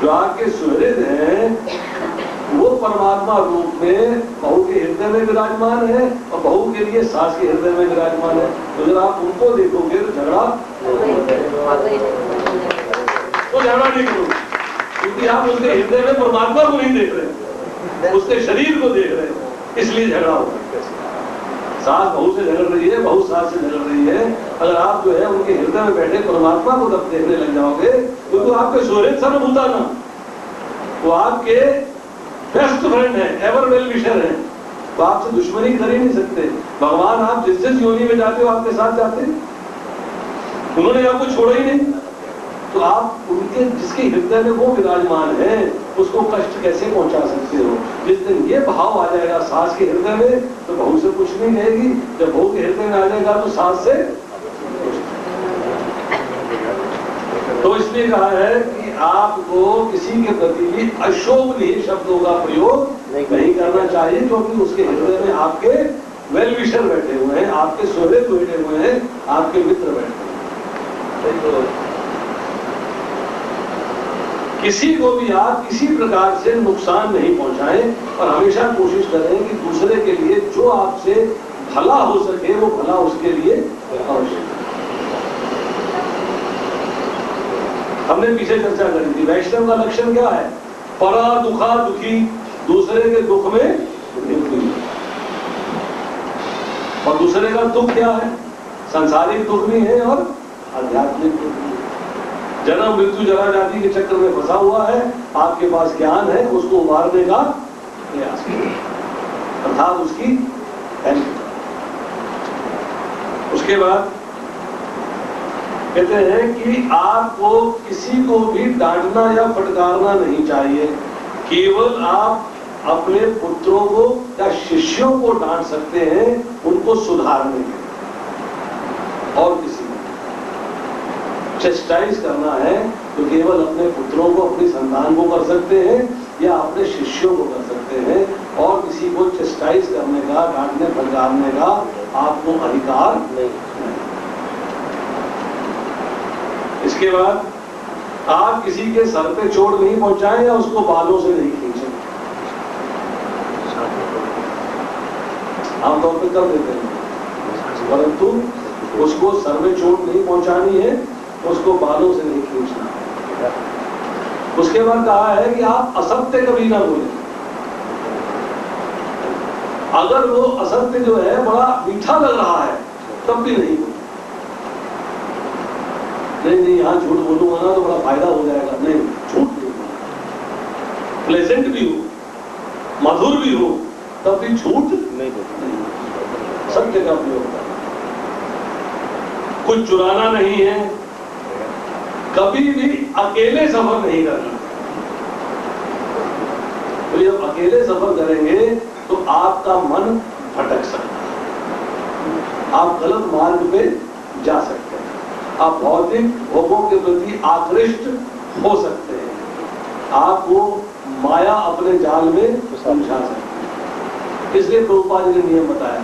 जो आपके सुहृद हैं वो परमात्मा रूप में बहू के हृदय में विराजमान है और बहू के लिए सास के हृदय में विराजमान है। तो जब आप उनको देखोगे तो झगड़ा नहीं करोगे, क्योंकि आप उसके हृदय में परमात्मा को नहीं देख रहे, उसके शरीर को देख रहे हैं, इसलिए झगड़ा होगा। सास बहू से झगड़ रही है, बहू सास से झगड़ रही है। अगर आप जो है उनके हृदय में बैठे परमात्मा को जब देखने लग जाओगे तो आपके सुहृद सर्वभूता ना, वो आपके बेस्ट फ्रेंड है, एवर वेल विशर है, तो आपसे दुश्मनी कर ही नहीं सकते। भगवान आप जिस जिस योनि में जाते हो आपके साथ जाते हैं, उन्होंने आपको छोड़ा ही नहीं। तो आप उनके जिसके हृदय में वो विराजमान है उसको कष्ट कैसे पहुंचा सकते हो? जिस दिन ये भाव आ जाएगा सास के हृदय में तो बहू से कुछ नहीं कहेगी, जब बहू के हृदय में आ जाएगा तो सास से। तो इसलिए कहा है कि आपको किसी के प्रति भी अशोभनीय शब्दों का प्रयोग नहीं करना चाहिए, क्योंकि उसके हृदय में आपके वेल विशर बैठे हुए हैं, आपके सुहृद बैठे हुए हैं, आपके मित्र बैठे हुए हैं। किसी को भी आप किसी प्रकार से नुकसान नहीं पहुंचाएं और हमेशा कोशिश करें कि दूसरे के लिए जो आपसे भला हो सके वो भला उसके लिए आवश्यक। हमने पीछे चर्चा करी थी, वैष्णव का लक्षण क्या है? परा दुखा दुखी, दूसरे के दुख में दुखी। और दूसरे का दुख क्या है? सांसारिक दुख भी है और आध्यात्मिक दुख भी है। जन्म मृत्यु जरा जाति के चक्र में फंसा हुआ है, आपके पास ज्ञान है, उसको उबारने का प्रयास करें, अर्थात उसकी हेल्प। उसके बाद कहते हैं कि आपको किसी को भी डांटना या फटकारना नहीं चाहिए, केवल आप अपने पुत्रों को या शिष्यों को डांट सकते हैं उनको सुधारने के, और किसी चेस्टाइज करना है तो केवल अपने पुत्रों को, अपनी संतान को कर सकते हैं या अपने शिष्यों को कर सकते हैं, और किसी को चेस्टाइज करने का, डांटने फटकारने का आपको अधिकार नहीं। इसके बाद आप किसी के सर पे चोट नहीं पहुंचाएं या उसको बालों से नहीं खींचें। आमतौर पर कर देते हैं, परंतु उसको सर में चोट नहीं पहुंचानी है, उसको बालों से नहीं खींचना। उसके बाद कहा है कि आप असत्य कभी ना बोलें। अगर वो असत्य जो है बड़ा मीठा लग रहा है तब भी नहीं बोले। नहीं यहाँ झूठ बोलूंगा ना तो बड़ा फायदा हो जाएगा, नहीं, झूठ नहीं बोलूंगा। प्लेजेंट भी हो, मधुर भी हो, तब भी झूठ नहीं बोलना, सत्य का प्रयोग करना। कुछ चुराना नहीं है, कभी भी अकेले सफर नहीं करना। तो जब अकेले सफर करेंगे तो आपका मन भटक सकता है, आप गलत मार्ग पे जा सकते हैं, आप भौतिक भोगों के प्रति आकृष्ट हो सकते हैं, आप वो माया अपने जाल में समझा सकते हैं। इसलिए प्रभुपाद जी ने नियम बताया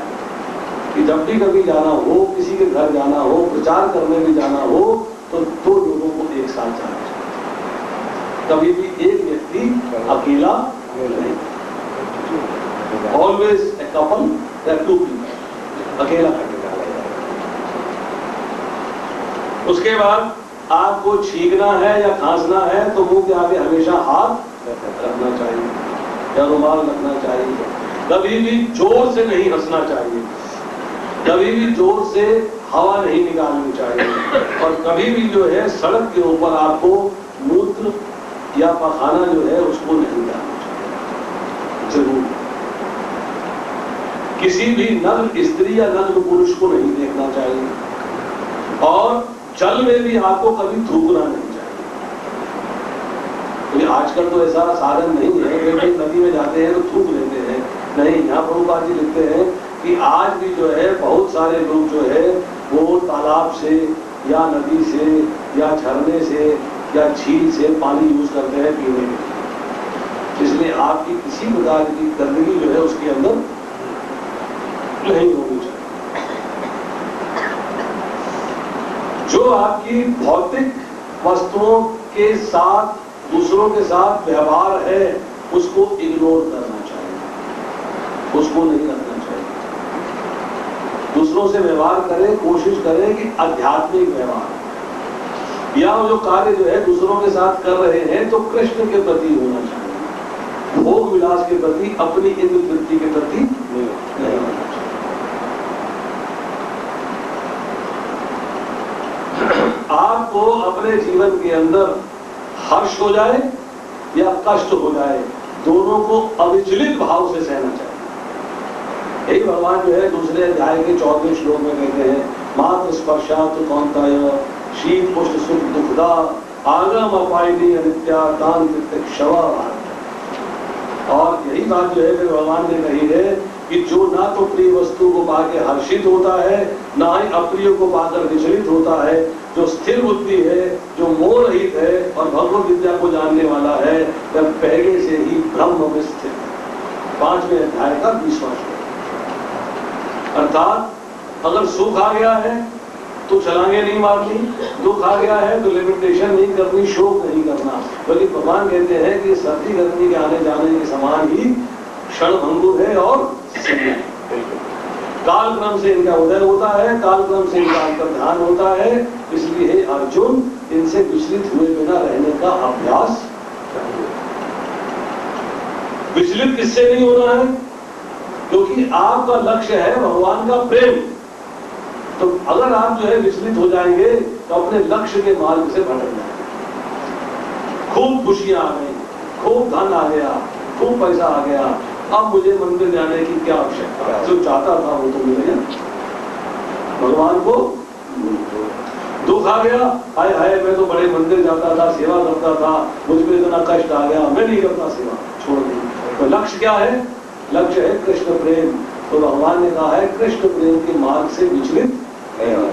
कि जब भी कभी जाना हो, किसी के घर जाना हो, प्रचार करने भी जाना हो, तो 2 लोगों को एक साथ जाना चाहिए। कभी भी एक व्यक्ति अकेला नहीं, always a couple, two people, अकेला करके। उसके बाद आपको छींकना है या खांसना है तो मुंह के आगे हमेशा हाथ रखना चाहिए या रुमाल रखना चाहिए। कभी भी जोर से नहीं हंसना चाहिए, कभी भी जोर से हवा नहीं निकालनी चाहिए, और कभी भी जो है सड़क के ऊपर आपको मूत्र या पखाना जो है उसको नहीं डालना चाहिए। जरूर किसी भी नग्न स्त्री या नग्न पुरुष को नहीं देखना चाहिए, और जल में भी आपको कभी थूकना नहीं चाहिए। तो आजकल तो ऐसा साधन नहीं है, लेकिन नदी में जाते हैं तो थूक लेते हैं। नहीं, यहाँ प्रभुपाद जी लिखते हैं कि आज भी जो है बहुत सारे लोग जो है वो तालाब से या नदी से या झरने से या झील से पानी यूज करते हैं पीने के। इसलिए आपकी किसी प्रकार की गंदगी जो है उसके अंदर नहीं होनी चाहिए। जो आपकी भौतिक वस्तुओं के साथ दूसरों के साथ व्यवहार है उसको इग्नोर करना चाहिए, उसको नहीं रखना चाहिए। दूसरों से व्यवहार करें, कोशिश करें कि आध्यात्मिक व्यवहार, या जो कार्य जो है दूसरों के साथ कर रहे हैं तो कृष्ण के प्रति होना चाहिए, भोग विलास के प्रति, अपनी इंद्र वृत्ति के प्रति नहीं होना चाहिए। आपको अपने जीवन के अंदर हर्ष हो जाए या कष्ट हो जाए, दोनों को अविचलित भाव से सहना चाहिए। यही भगवान जो है दूसरे अध्याय के 14वें श्लोक में कहते हैं, मात्र स्पर्शात् कौन्तेय शीत पुष्ट सुख दुखदा आगम अपायनी अनित्या तांत्रिक क्षवा। और यही बात जो है भगवान ने कही है कि जो ना तो प्रिय वस्तु को पाकर हर्षित होता है, ना ही अप्रिय को पाकर विचलित होता है, जो स्थिर बुद्धि है, जो मोह रहित है और भगवत विद्या को जानने वाला है, वह पहले से ही ब्रह्म में स्थित है। 5वें अध्याय का 20वां श्लोक। अर्थात अगर सुख आ गया है तो छलांगे नहीं मारनी, दुख आ गया है तो लिमिटेशन नहीं करनी, शोक नहीं करना, बल्कि भगवान कहते हैं कि सर्दी गर्मी के आने जाने के समान ही क्षणभंगुर है और कालक्रम से इनका उदय होता है, कालक्रम से इनका अंतर्ध्यान होता है। इसलिए हे अर्जुन, इनसे विचलित हुए बिना रहने का अभ्यास चाहिए। विचलित किससे नहीं होना है? क्योंकि आपका लक्ष्य है भगवान का प्रेम। तो अगर आप जो है विचलित हो जाएंगे तो अपने लक्ष्य के मार्ग से भटक जाएंगे। खूब खुशियां आ गई, खूब धन आ गया, खूब पैसा आ गया, अब मुझे मंदिर जाने की क्या आवश्यकता? जो चाहता था वो तो मिल गया। भगवान को दुख आ गया, हाय हाय मैं तो बड़े मंदिर जाता था, सेवा करता था, मुझ पर इतना कष्ट आ गया, मैं नहीं करता सेवा, छोड़ दी। तो लक्ष्य क्या है? लक्ष्य है कृष्ण प्रेम। तो भगवान ने कहा है कृष्ण प्रेम के मार्ग से विचलित नहीं होना।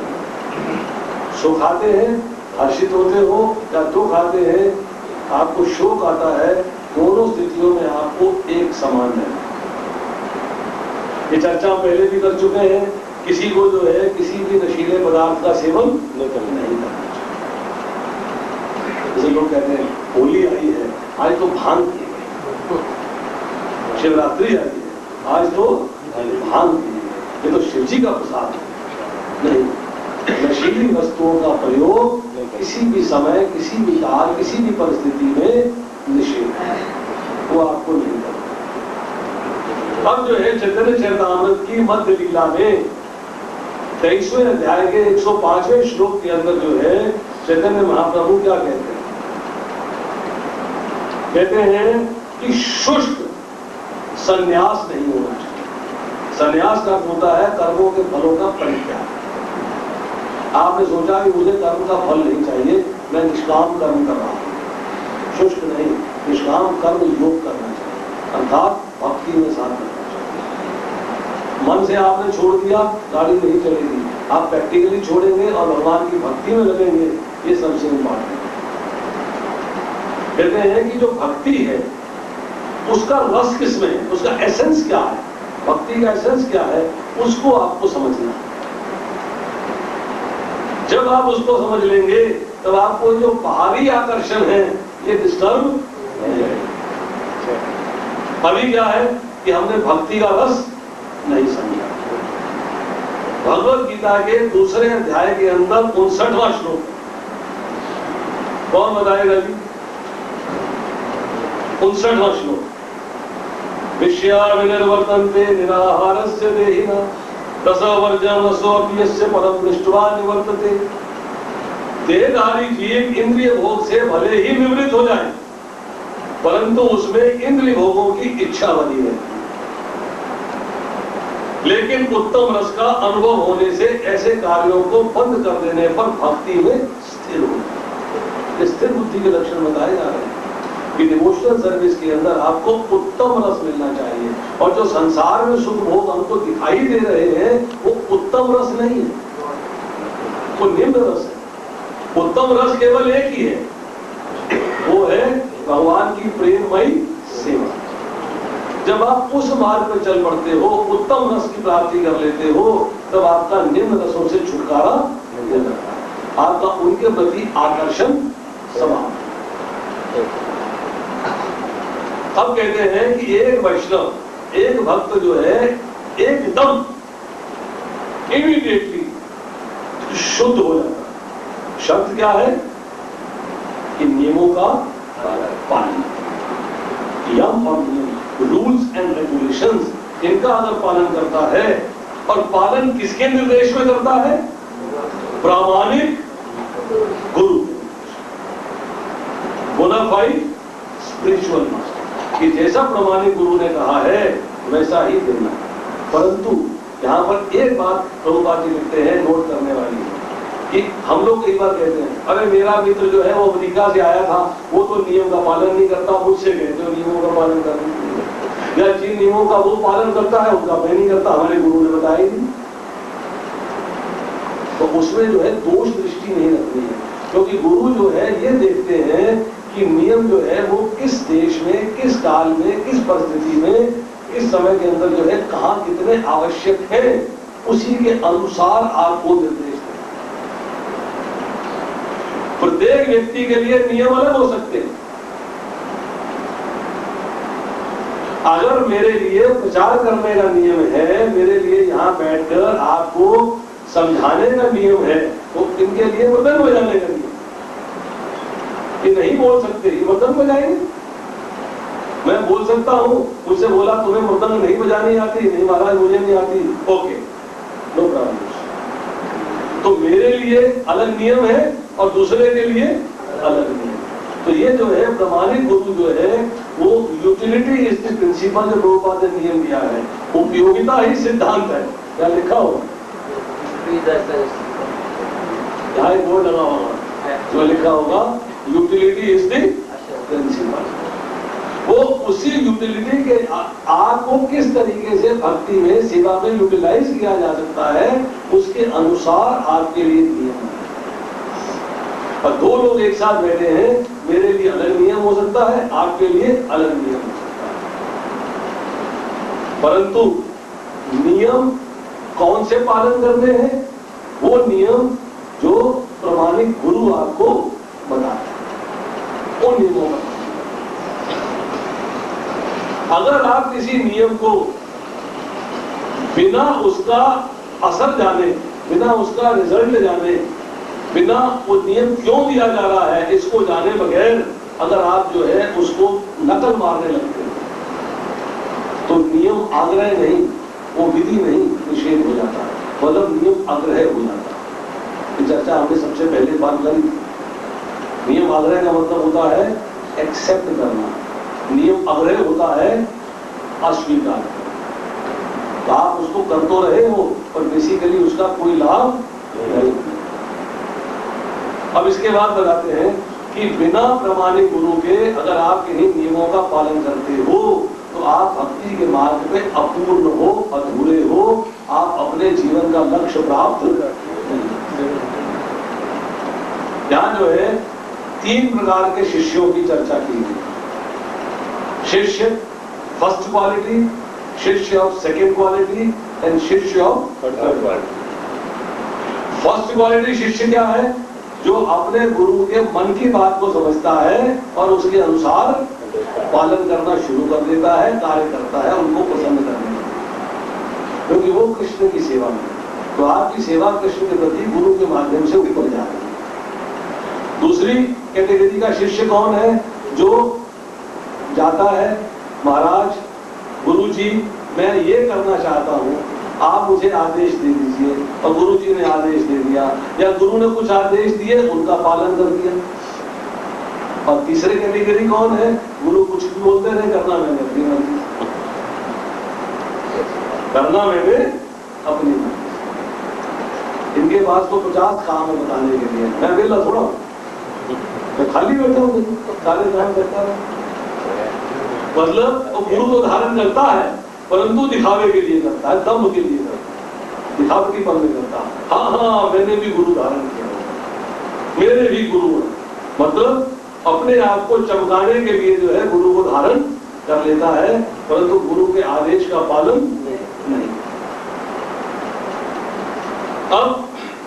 सुख आते हैं, हर्षित होते हो, या दुख आते हैं, आपको शोक आता है, दोनों स्थितियों में आपको एक समान है। ये चर्चा पहले भी कर चुके हैं। किसी को जो है किसी भी नशीले पदार्थ का सेवन नहीं करना चाहिए। जैसे लोग कहते हैं होली आई है, आज तो भांग पी गई, शिवरात्रि आई है, आज तो भांग पी गई, ये तो शिव जी का प्रसाद है। नहीं, नशीली वस्तुओं का प्रयोग किसी भी समय, किसी भी काल, किसी भी परिस्थिति में निषेध है, वो आपको नहीं करना। अब जो है चैतन्य चरितामृत की मध्य लीला में 23वें अध्याय के 105वें श्लोक के अंदर जो है चैतन्य महाप्रभु क्या कहते हैं? कहते हैं कि शुष्क संन्यास नहीं होना चाहिए। संन्यास का होता है कर्मों के फलों का परित्याग। आपने सोचा कि मुझे कर्म का फल नहीं चाहिए, मैं निष्काम कर्म कर रहा हूं। शुष्क नहीं, निष्काम कर्म योग करना चाहिए, अर्थात भक्ति में साथ करना चाहिए। मन से आपने छोड़ दिया, गाड़ी नहीं चलेगी, आप प्रैक्टिकली छोड़ेंगे और भगवान की भक्ति में लगेंगे, ये सबसे इम्पोर्टेंट है। कहते हैं कि जो भक्ति है उसका रस किसमें है, उसका एसेंस क्या है, भक्ति का एसेंस क्या है, उसको आपको समझना है। जब आप उसको समझ लेंगे तब आपको जो बाहरी आकर्षण है ये डिस्टर्ब नहीं है। अभी क्या है कि हमने भक्ति का रस नहीं समझा। भगवत गीता के दूसरे अध्याय के अंदर 59वां श्लोक, कौन बताएगा जी? 59वां श्लोक, विषया विनिर्वर्तन्ते निराहारस्य देहिना रसवर्जन रसोऽप्यस्य परम दृष्ट्वा निवर्तते। देहधारी जीव इंद्रिय भोग से भले ही विवृत हो जाए, परंतु उसमें इंद्रिय भोगों की इच्छा बनी रहती है। लेकिन उत्तम रस का अनुभव होने से ऐसे कार्यों को बंद कर देने पर भक्ति में स्थिर हो। स्थिर बुद्धि के लक्षण बताए जा रहे हैं कि डिवोशनल सर्विस के अंदर आपको उत्तम रस मिलना चाहिए, और जो संसार में सुख भोग हमको दिखाई दे रहे हैं वो उत्तम रस नहीं है, वो निम्न रस है। उत्तम रस केवल एक ही है, वो है भगवान की प्रेममयी सेवा। जब आप उस मार्ग पर चल पड़ते हो, उत्तम रस की प्राप्ति कर लेते हो, तब आपका निम्न रसों से छुटकारा मिल जाता है, आपका उनके प्रति आकर्षण समाप्त। अब कहते हैं कि एक वैष्णव, एक भक्त जो है एकदम इमीडिएटली शुद्ध हो जाता है। शर्त क्या है कि नियमों का पालन, यम और नियम, रूल्स एंड रेगुलेशंस, इनका अगर पालन करता है, और पालन किसके निर्देश में करता है? प्रामाणिक गुरु, बोनाफाइड स्पिरिचुअल मास्टर, कि जैसा प्रामाणिक गुरु ने कहा है वैसा ही देना। परंतु यहाँ पर एक बात प्रभुपाद जी लिखते हैं, नोट करने वाली है, कि हम लोग कई बार कहते हैं अरे मेरा मित्र जो है वो अमेरिका से आया था, वो तो नियम का पालन नहीं करता, मुझसे कहते हो नियमों का पालन करना, या जिन नियमों का वो पालन करता है उनका मैं नहीं करता, हमारे गुरु ने बताया ही नहीं। तो उसमें जो है दोष दृष्टि नहीं रखनी है, क्योंकि गुरु जो है ये देखते हैं कि नियम जो है वो किस देश में, किस काल में, किस परिस्थिति में, इस समय के अंदर जो है कहाँ कितने आवश्यक है, उसी के अनुसार आपको निर्देश दें। प्रत्येक व्यक्ति के लिए नियम अलग हो सकते हैं। अगर मेरे लिए प्रचार करने का नियम है, मेरे लिए यहाँ बैठकर आपको समझाने का नियम है, तो इनके लिए मृदंग बजाने का नियम, ये नहीं बोल सकते, ये मृदंग बजाएंगे। मैं बोल सकता हूं, मुझसे बोला तुम्हें मृदंग नहीं बजानी आती? नहीं महाराज मुझे नहीं आती। Okay, no problem. तो मेरे लिए अलग नियम है और दूसरे के लिए अलग नियम। तो ये जो है प्रामाणिक गुरु जो है वो यूटिलिटी इज द प्रिंसिपल, जो प्रभुपाद ने नियम दिया है, उपयोगिता ही सिद्धांत है। क्या लिखा होगा? यहाँ एक बोर्ड लगा होगा जो लिखा होगा यूटिलिटी इज द प्रिंसिपल। वो उसी यूटिलिटी के आपको किस तरीके से भक्ति में, सेवा में यूटिलाइज किया जा सकता है, उसके अनुसार आपके लिए नियम है। और दो लोग एक साथ बैठे हैं, मेरे लिए अलग नियम हो सकता है, आपके लिए अलग नियम हो सकता है, परंतु नियम कौन से पालन करने हैं? वो नियम जो प्रामाणिक गुरु आपको बताता है, उन नियमों का। अगर आप किसी नियम को बिना उसका असर जाने, बिना उसका रिजल्ट जाने, बिना वो नियम क्यों दिया जा रहा है इसको जाने बगैर अगर आप जो है उसको नकल मारने लगते हैं, तो नियम आग्रह नहीं, वो विधि नहीं, निषेध हो जाता है, मतलब नियम आग्रह हो जाता है। ये चर्चा हमने सबसे पहले बात करी। नियम आग्रह का मतलब होता है एक्सेप्ट करना, नियम आग्रह होता है अस्वीकार। तो आप उसको कर तो रहे हो पर बेसिकली उसका कोई लाभ नहीं। अब इसके बाद बताते हैं कि बिना प्रामाणिक गुरु के अगर आप किन्हीं नियमों का पालन करते हो तो आप भक्ति के मार्ग पे अपूर्ण हो, अधूरे हो, आप अपने जीवन का लक्ष्य प्राप्त नहीं। यहाँ जो है 3 प्रकार के शिष्यों की चर्चा की गई। शिष्य फर्स्ट क्वालिटी, शिष्य ऑफ सेकेंड क्वालिटी एंड शिष्य of third quality. First quality शिष्य क्या है? जो अपने गुरु के मन की बात को समझता है और उसके अनुसार पालन करना शुरू कर देता है, कार्य करता है उनको पसंद करने में, क्योंकि वो कृष्ण की सेवा में। तो आपकी सेवा कृष्ण के प्रति गुरु के माध्यम से ऊपर जा रही है। दूसरी कैटेगरी का शिष्य कौन है? जो जाता है, महाराज गुरु जी मैं ये करना चाहता हूँ, आप मुझे आदेश दे दीजिए, और गुरु जी ने आदेश दे दिया या गुरु ने कुछ आदेश दिए उनका पालन कर दिया। और तीसरी कैटेगरी कौन है? गुरु कुछ भी बोलते रहे, करना मैंने अपनी मर्जी, करना मैंने अपनी मर्जी। इनके पास तो 50 काम है बताने के लिए, मैं वेला थोड़ा हूं, मैं खाली बैठा हूं, सारे काम करता हूं। मतलब वो गुरु को धारण करता है परंतु दिखावे के लिए करता है, दम के लिए करता है, दिखावटीपन में करता है। हाँ हाँ मैंने भी गुरु धारण किया, मेरे भी गुरु है, मतलब अपने आप को चमकाने के लिए जो है गुरु को धारण कर लेता है, परंतु गुरु के आदेश का पालन नहीं। अब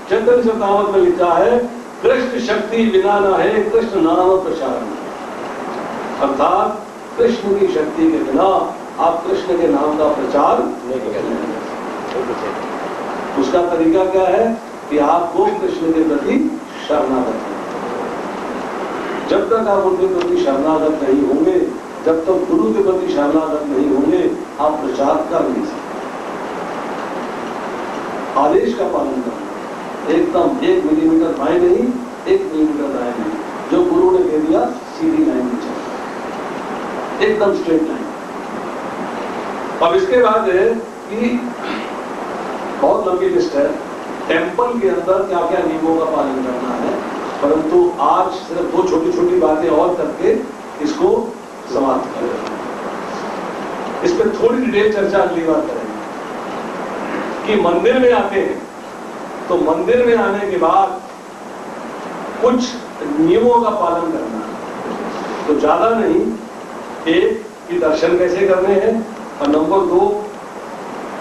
चैतन्य चरितामृत में लिखा है कृष्ण शक्ति बिना न है कृष्ण नाम प्रचारण, अर्थात कृष्ण की शक्ति के बिना आप कृष्ण के नाम का प्रचार नहीं कर सकते। उसका तरीका क्या है कि आपको कृष्ण के प्रति शरणागत है। जब तक आप उनके प्रति शरणागत नहीं होंगे, जब तक गुरु के प्रति शरणागत नहीं होंगे, आप प्रचार कर नहीं सकते। आदेश का पालन करना, एकदम 1 मिलीमीटर बाएं नहीं, 1 मिलीमीटर दाएं नहीं, जो गुरु ने कह दिया सीधी लाइन में चलना, एकदम स्ट्रेट लाइन। अब इसके बाद है कि बहुत लंबी लिस्ट है, टेम्पल के अंदर क्या क्या नियमों का पालन करना है, परंतु आज सिर्फ 2 छोटी छोटी बातें और करके इसको समाप्त करें। इस पर थोड़ी डिटेल चर्चा अगली बार करेंगे कि मंदिर में आते हैं तो मंदिर में आने के बाद कुछ नियमों का पालन करना है। तो ज्यादा नहीं, एक कि दर्शन कैसे करने हैं, और नंबर 2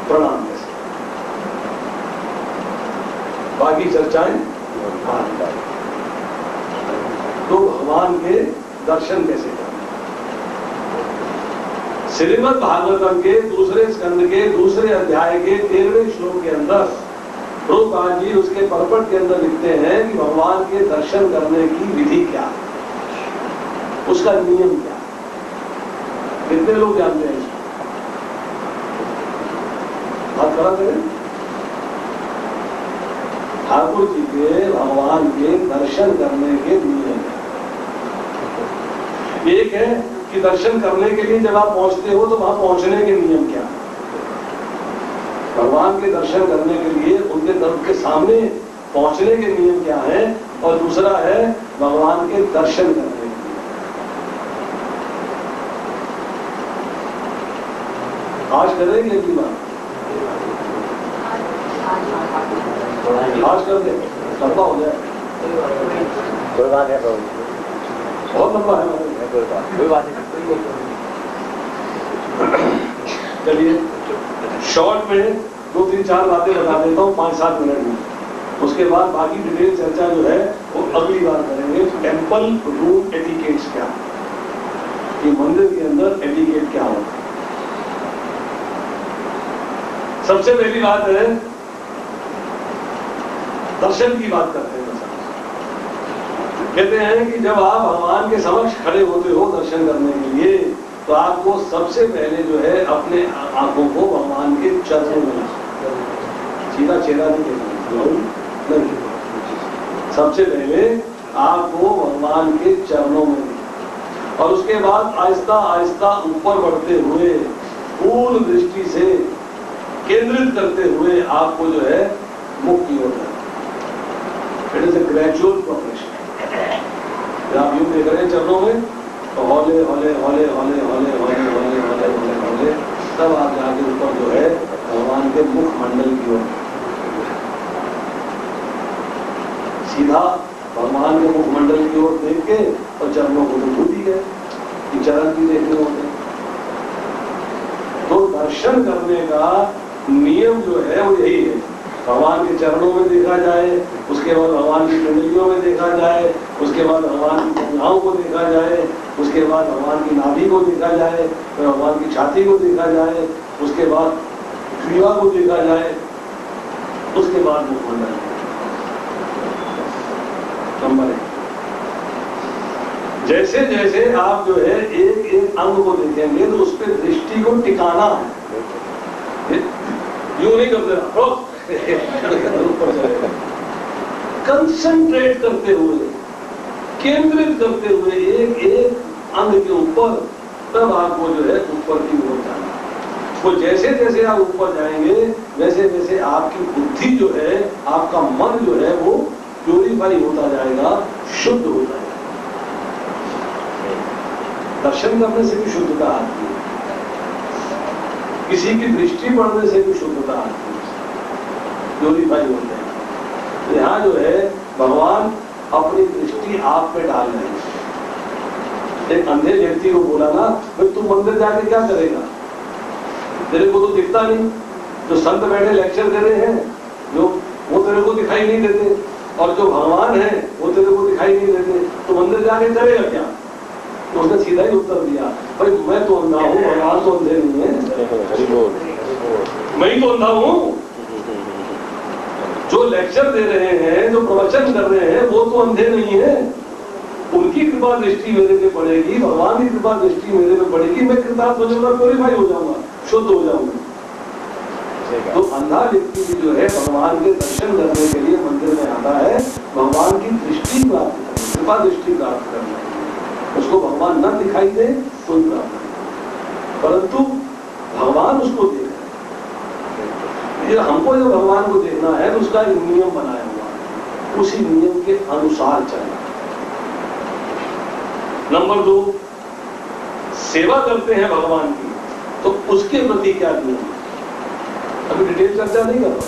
प्रणाम कैसे, बाकी चर्चाएं तो भगवान के दर्शन कैसे करने। श्रीमद् भागवतम के दूसरे स्कंद के दूसरे अध्याय के 13वें श्लोक के अंदर प्रभुपाद जी उसके परपट के अंदर लिखते हैं कि भगवान के दर्शन करने की विधि क्या है, उसका नियम क्या है। कितने लोग जानते हैं? बात खड़ा करें। ठाकुर जी के भगवान के दर्शन करने के नियम है। एक है कि दर्शन करने के लिए जब आप पहुंचते हो तो वहां पहुंचने के नियम क्या है, भगवान के दर्शन करने के लिए उनके दर के सामने पहुंचने के नियम क्या है, और दूसरा है भगवान के दर्शन करने के लिए। आज करेंगे अगली बार, आज कर दे, लंबा हो जाए, कोई बात है, बहुत लंबा है, कोई बात नहीं। चलिए शॉर्ट में 2-3-4 बातें बता देता हूँ 5-7 मिनट में, उसके बाद बाकी डिटेल चर्चा जो है वो अगली बार करेंगे। टेम्पल रूम एटिकेट्स क्या, कि मंदिर के अंदर एटिकेट क्या होता है। सबसे पहली बात है दर्शन की बात करते हैं। कहते हैं कि जब आप भगवान के समक्ष खड़े होते हो दर्शन करने के लिए, तो आपको सबसे पहले जो है अपने आंखों को भगवान के चरणों में, सीधा चेहरा नहीं, सबसे पहले आपको भगवान के चरणों में, और उसके बाद आहिस्ता आहिस्ता ऊपर बढ़ते हुए पूर्ण दृष्टि से केंद्रित करते हुए आपको जो है मुख की ओर जाना। It is a gradual progression. आप यूं देख रहे हैं चरणों में, तो हौले हौले हौले हौले हौले हौले हौले हौले हौले हौले तब आप जाके ऊपर जो है भगवान के मुख मंडल की ओर, सीधा भगवान के मुख मंडल की ओर देख के और चरणों को तो भूल ही गए कि चरण भी देखने होते। तो दर्शन करने का नियम जो है वो यही है भगवान के चरणों में देखा जाए, उसके बाद भगवान की कुंडलियों में देखा जाए, उसके बाद भगवान की भुजाओं को देखा जाए, उसके बाद भगवान की नाभि को देखा जाए, फिर भगवान की छाती को देखा जाए, उसके बाद ग्रीवा को देखा जाए, उसके बाद मुखमंडल। नंबर 1, जैसे जैसे आप जो है एक एक अंग को देखेंगे तो उस पर दृष्टि को टिकाना है, यूं नहीं कर देना, कंसंट्रेट करते हुए, केंद्रित करते हुए एक एक अंग के ऊपर, तब आपको जो है ऊपर की ओर जाना। तो जैसे जैसे आप ऊपर जाएंगे वैसे वैसे आपकी बुद्धि जो है, आपका मन जो है वो प्यूरिफाई होता जाएगा, शुद्ध हो जाएगा। दर्शन करने से भी शुद्धता आती है, किसी की दृष्टि पड़ने से भी शुद्धता आती है, प्यूरिफाई होते हैं। तो यहाँ जो है भगवान अपनी दृष्टि आप पे डाल रहे हैं। एक अंधे व्यक्ति को बोला ना, भाई तू मंदिर जाके क्या करेगा, तेरे को तो दिखता नहीं। जो संत बैठे लेक्चर दे रहे हैं, जो वो तेरे को दिखाई नहीं देते, और जो भगवान है वो तेरे को दिखाई नहीं देते, तो मंदिर जाके करेगा क्या? तो उसने सीधा ही उत्तर दिया, भाई मैं तो अंधा हूँ, भगवान तो अंधे नहीं है, मैं ही तो अंधा हूँ। जो लेक्चर दे रहे हैं, जो प्रवचन कर रहे हैं, वो तो अंधे नहीं है। उनकी कृपा दृष्टि मेरे पे पड़ेगी, भगवान की कृपा दृष्टि मेरे पे पड़ेगी, मैं कृतार्थ हो जाऊंगा, प्यूरिफाई हो जाऊंगा, शुद्ध हो जाऊंगा। तो अंधा व्यक्ति भी जो है भगवान के दर्शन करने के लिए मंदिर में आता है, भगवान की दृष्टि प्राप्त करने, कृपा दृष्टि प्राप्त करना। उसको भगवान न दिखाई दे तो प्राप्त नहीं, परंतु भगवान उसको देख रहे हैं। हमको जो भगवान को देखना है तो उसका एक नियम बनाया हुआ है, उसी नियम के अनुसार चलना। नंबर 2, सेवा करते हैं भगवान की, तो उसके प्रति क्या नियम? अभी डिटेल चर्चा नहीं कर रहा।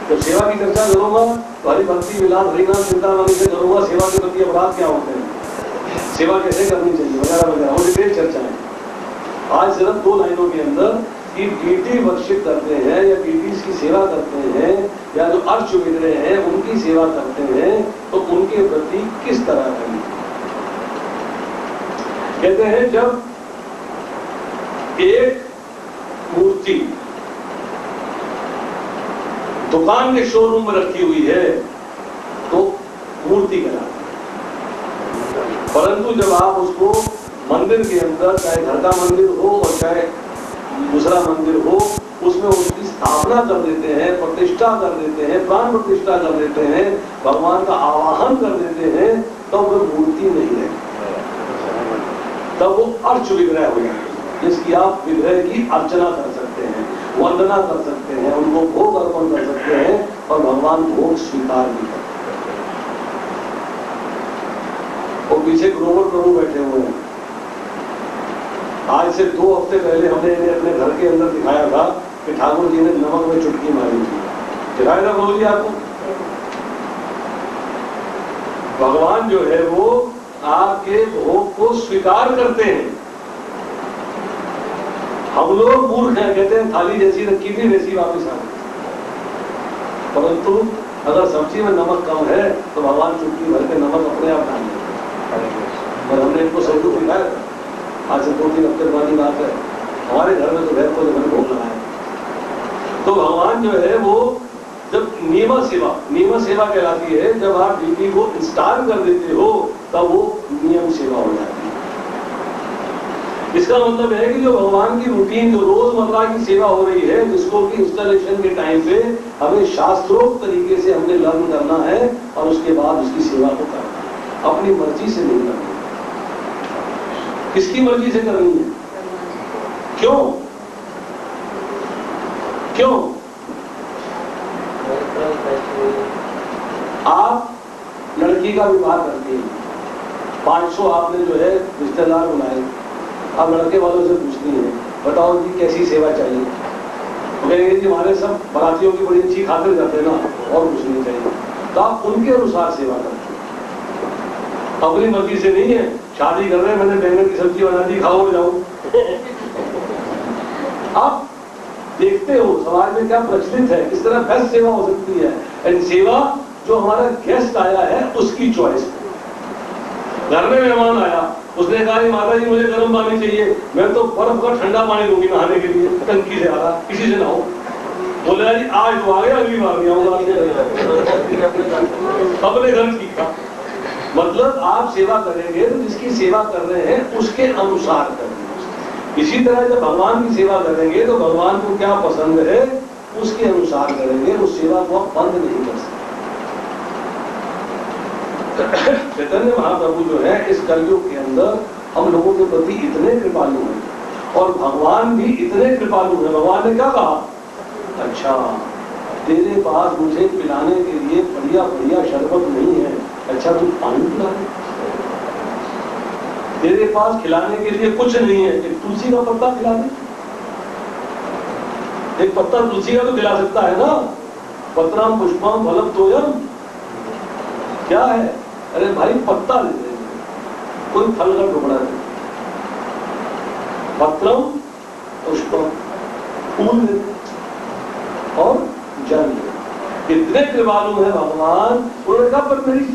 जब सेवा की चर्चा करूंगा तो हरि भक्ति विलास हरिनाम चिंतामणि से करूंगा, सेवा के प्रति अपराध क्या होते हैं, सेवा कैसे करनी चाहिए, वगैरह वगैरह, वो डिटेल चर्चा है। आज सिर्फ 2 लाइनों के अंदर कि डीटी वर्शिप करते हैं या डीटीज की सेवा करते हैं, या जो अर्च बिगड़े हैं उनकी सेवा करते हैं, तो उनके प्रति किस तरह करनी। कहते हैं जब एक मूर्ति दुकान के शोरूम में रखी हुई है तो मूर्ति कहलाती है, परंतु जब आप उसको मंदिर के अंदर, चाहे घर का मंदिर हो और चाहे दूसरा मंदिर हो, उसमें उसकी स्थापना कर देते हैं, प्रतिष्ठा कर देते हैं, प्राण प्रतिष्ठा कर देते हैं, भगवान का आवाहन कर देते हैं, तब वो मूर्ति नहीं रहती, तब वो अर्च विग्रह हो जाए, जिसकी आप विग्रह की अर्चना कर सकते हैं, वंदना कर सकते हैं, उनको भोग अर्पण कर सकते हैं, और भगवान भोग स्वीकार भी करते हैं। और पीछे ग्रोवर प्रभु बैठे हुए हैं। आज से 2 हफ्ते पहले हमने इन्हें अपने घर के अंदर दिखाया था कि ठाकुर जी ने नमक में चुटकी मारी थी। दिखाया था प्रभु जी आपको? भगवान जो है वो आपके भोग को स्वीकार करते हैं। हम लोग मूर्ख हैं, कहते हैं थाली जैसी रखी थी वैसी वापस आ गई, परंतु अगर सब्जी में नमक कम है तो भगवान चुटकी भर के नमक अपने आप डाल देते। और हमने इनको सबूत दिखाया था, आज से 2-3 हफ्ते पुरानी बात है। हमारे घर में तो भैंस को जब भोग लगाया, तो भगवान जो है वो जब नियम सेवा कहलाती है, जब आप डीपी को इंस्टॉल कर देते हो तब वो नियम सेवा हो जाती है। इसका मतलब है कि जो भगवान की रूटीन, जो रोजमर्रा की सेवा हो रही है, जिसको कि इंस्टॉलेशन के टाइम पे हमें शास्त्रोक्त तरीके से हमने लर्न करना है और उसके बाद उसकी सेवा को करना है, अपनी मर्जी से नहीं करनी। किसकी मर्जी से करनी है? क्यों? आप लड़की का विवाह करती हैं, 500 आपने जो है रिश्तेदार बुलाए, आप लड़के वालों से पूछती हैं, बताओ जी कैसी सेवा चाहिए? तो कहेंगे जी हमारे सब बारातियों की बड़ी अच्छी खातिर करते ना, और कुछ नहीं चाहिए। तो आप उनके अनुसार सेवा करते हैं, अपनी मर्जी से नहीं है। शादी कर रहे हैं, मैंने बैंगन की सब्जी बना दी, खाओ और जाओ। आप देखते हो समाज में क्या प्रचलित है, किस तरह बेस्ट सेवा हो सकती है। एंड सेवा जो हमारा गेस्ट आया है उसकी चॉइस। घर में मेहमान आया, उसने कहा कि माता जी मुझे गर्म पानी चाहिए, मैं तो बर्फ का ठंडा पानी दूंगी नहाने के लिए, टंकी से आ रहा, किसी से ना हो। बोले जी आज तो आ गया, अगली बार नहीं आऊंगा। अपने घर ठीक था। मतलब आप सेवा करेंगे तो जिसकी सेवा कर रहे हैं उसके अनुसार करेंगे। इसी तरह जब भगवान की सेवा करेंगे तो भगवान को क्या पसंद है उसके अनुसार करेंगे, उस सेवा को आप बंद नहीं कर सकते। चैतन्य महाप्रभु जो है इस कलयुग के अंदर हम लोगों के प्रति इतने कृपालु हैं और भगवान भी इतने कृपालु हैं। भगवान ने क्या कहा, अच्छा तेरे पास मुझे पिलाने के लिए बढ़िया बढ़िया शरबत नहीं है, अच्छा तू पानी पिला दे। तेरे पास खिलाने के लिए कुछ नहीं है, एक तुलसी का पत्ता खिला दे। एक पत्ता तुलसी का तो खिला सकता है ना। पत्रम पुष्पम फलम तोयम क्या है, अरे भाई पत्ता दे दे, कोई फल का टुकड़ा दे। पत्रम पुष्पम फूल दे और जल दे। इतने कृपालु है भगवान। उन्होंने कहा पर मेरी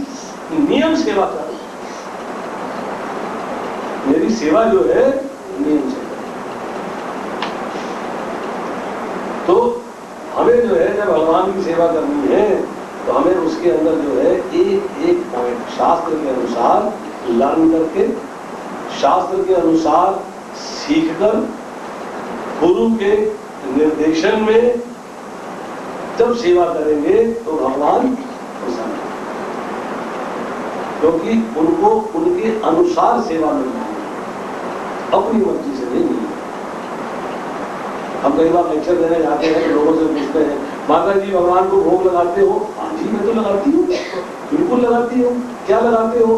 नियम सेवा कर, मेरी सेवा जो है नियम से। तो हमें जो है जब भगवान की सेवा करनी है तो हमें उसके अंदर जो है एक एक पॉइंट शास्त्र के अनुसार लर्न करके, शास्त्र के अनुसार सीखकर, गुरु के निर्देशन में जब सेवा करेंगे तो भगवान प्रसन्न, क्योंकि उनको उनके अनुसार सेवा मिलना है, अपनी मर्जी से नहीं। हम कई बार लेक्चर देने जाते हैं, लोगों से पूछते हैं माता जी भगवान को भोग लगाते हो? हाँ जी मैं तो लगाती हूँ, बिल्कुल लगाती हूँ। क्या लगाते हो?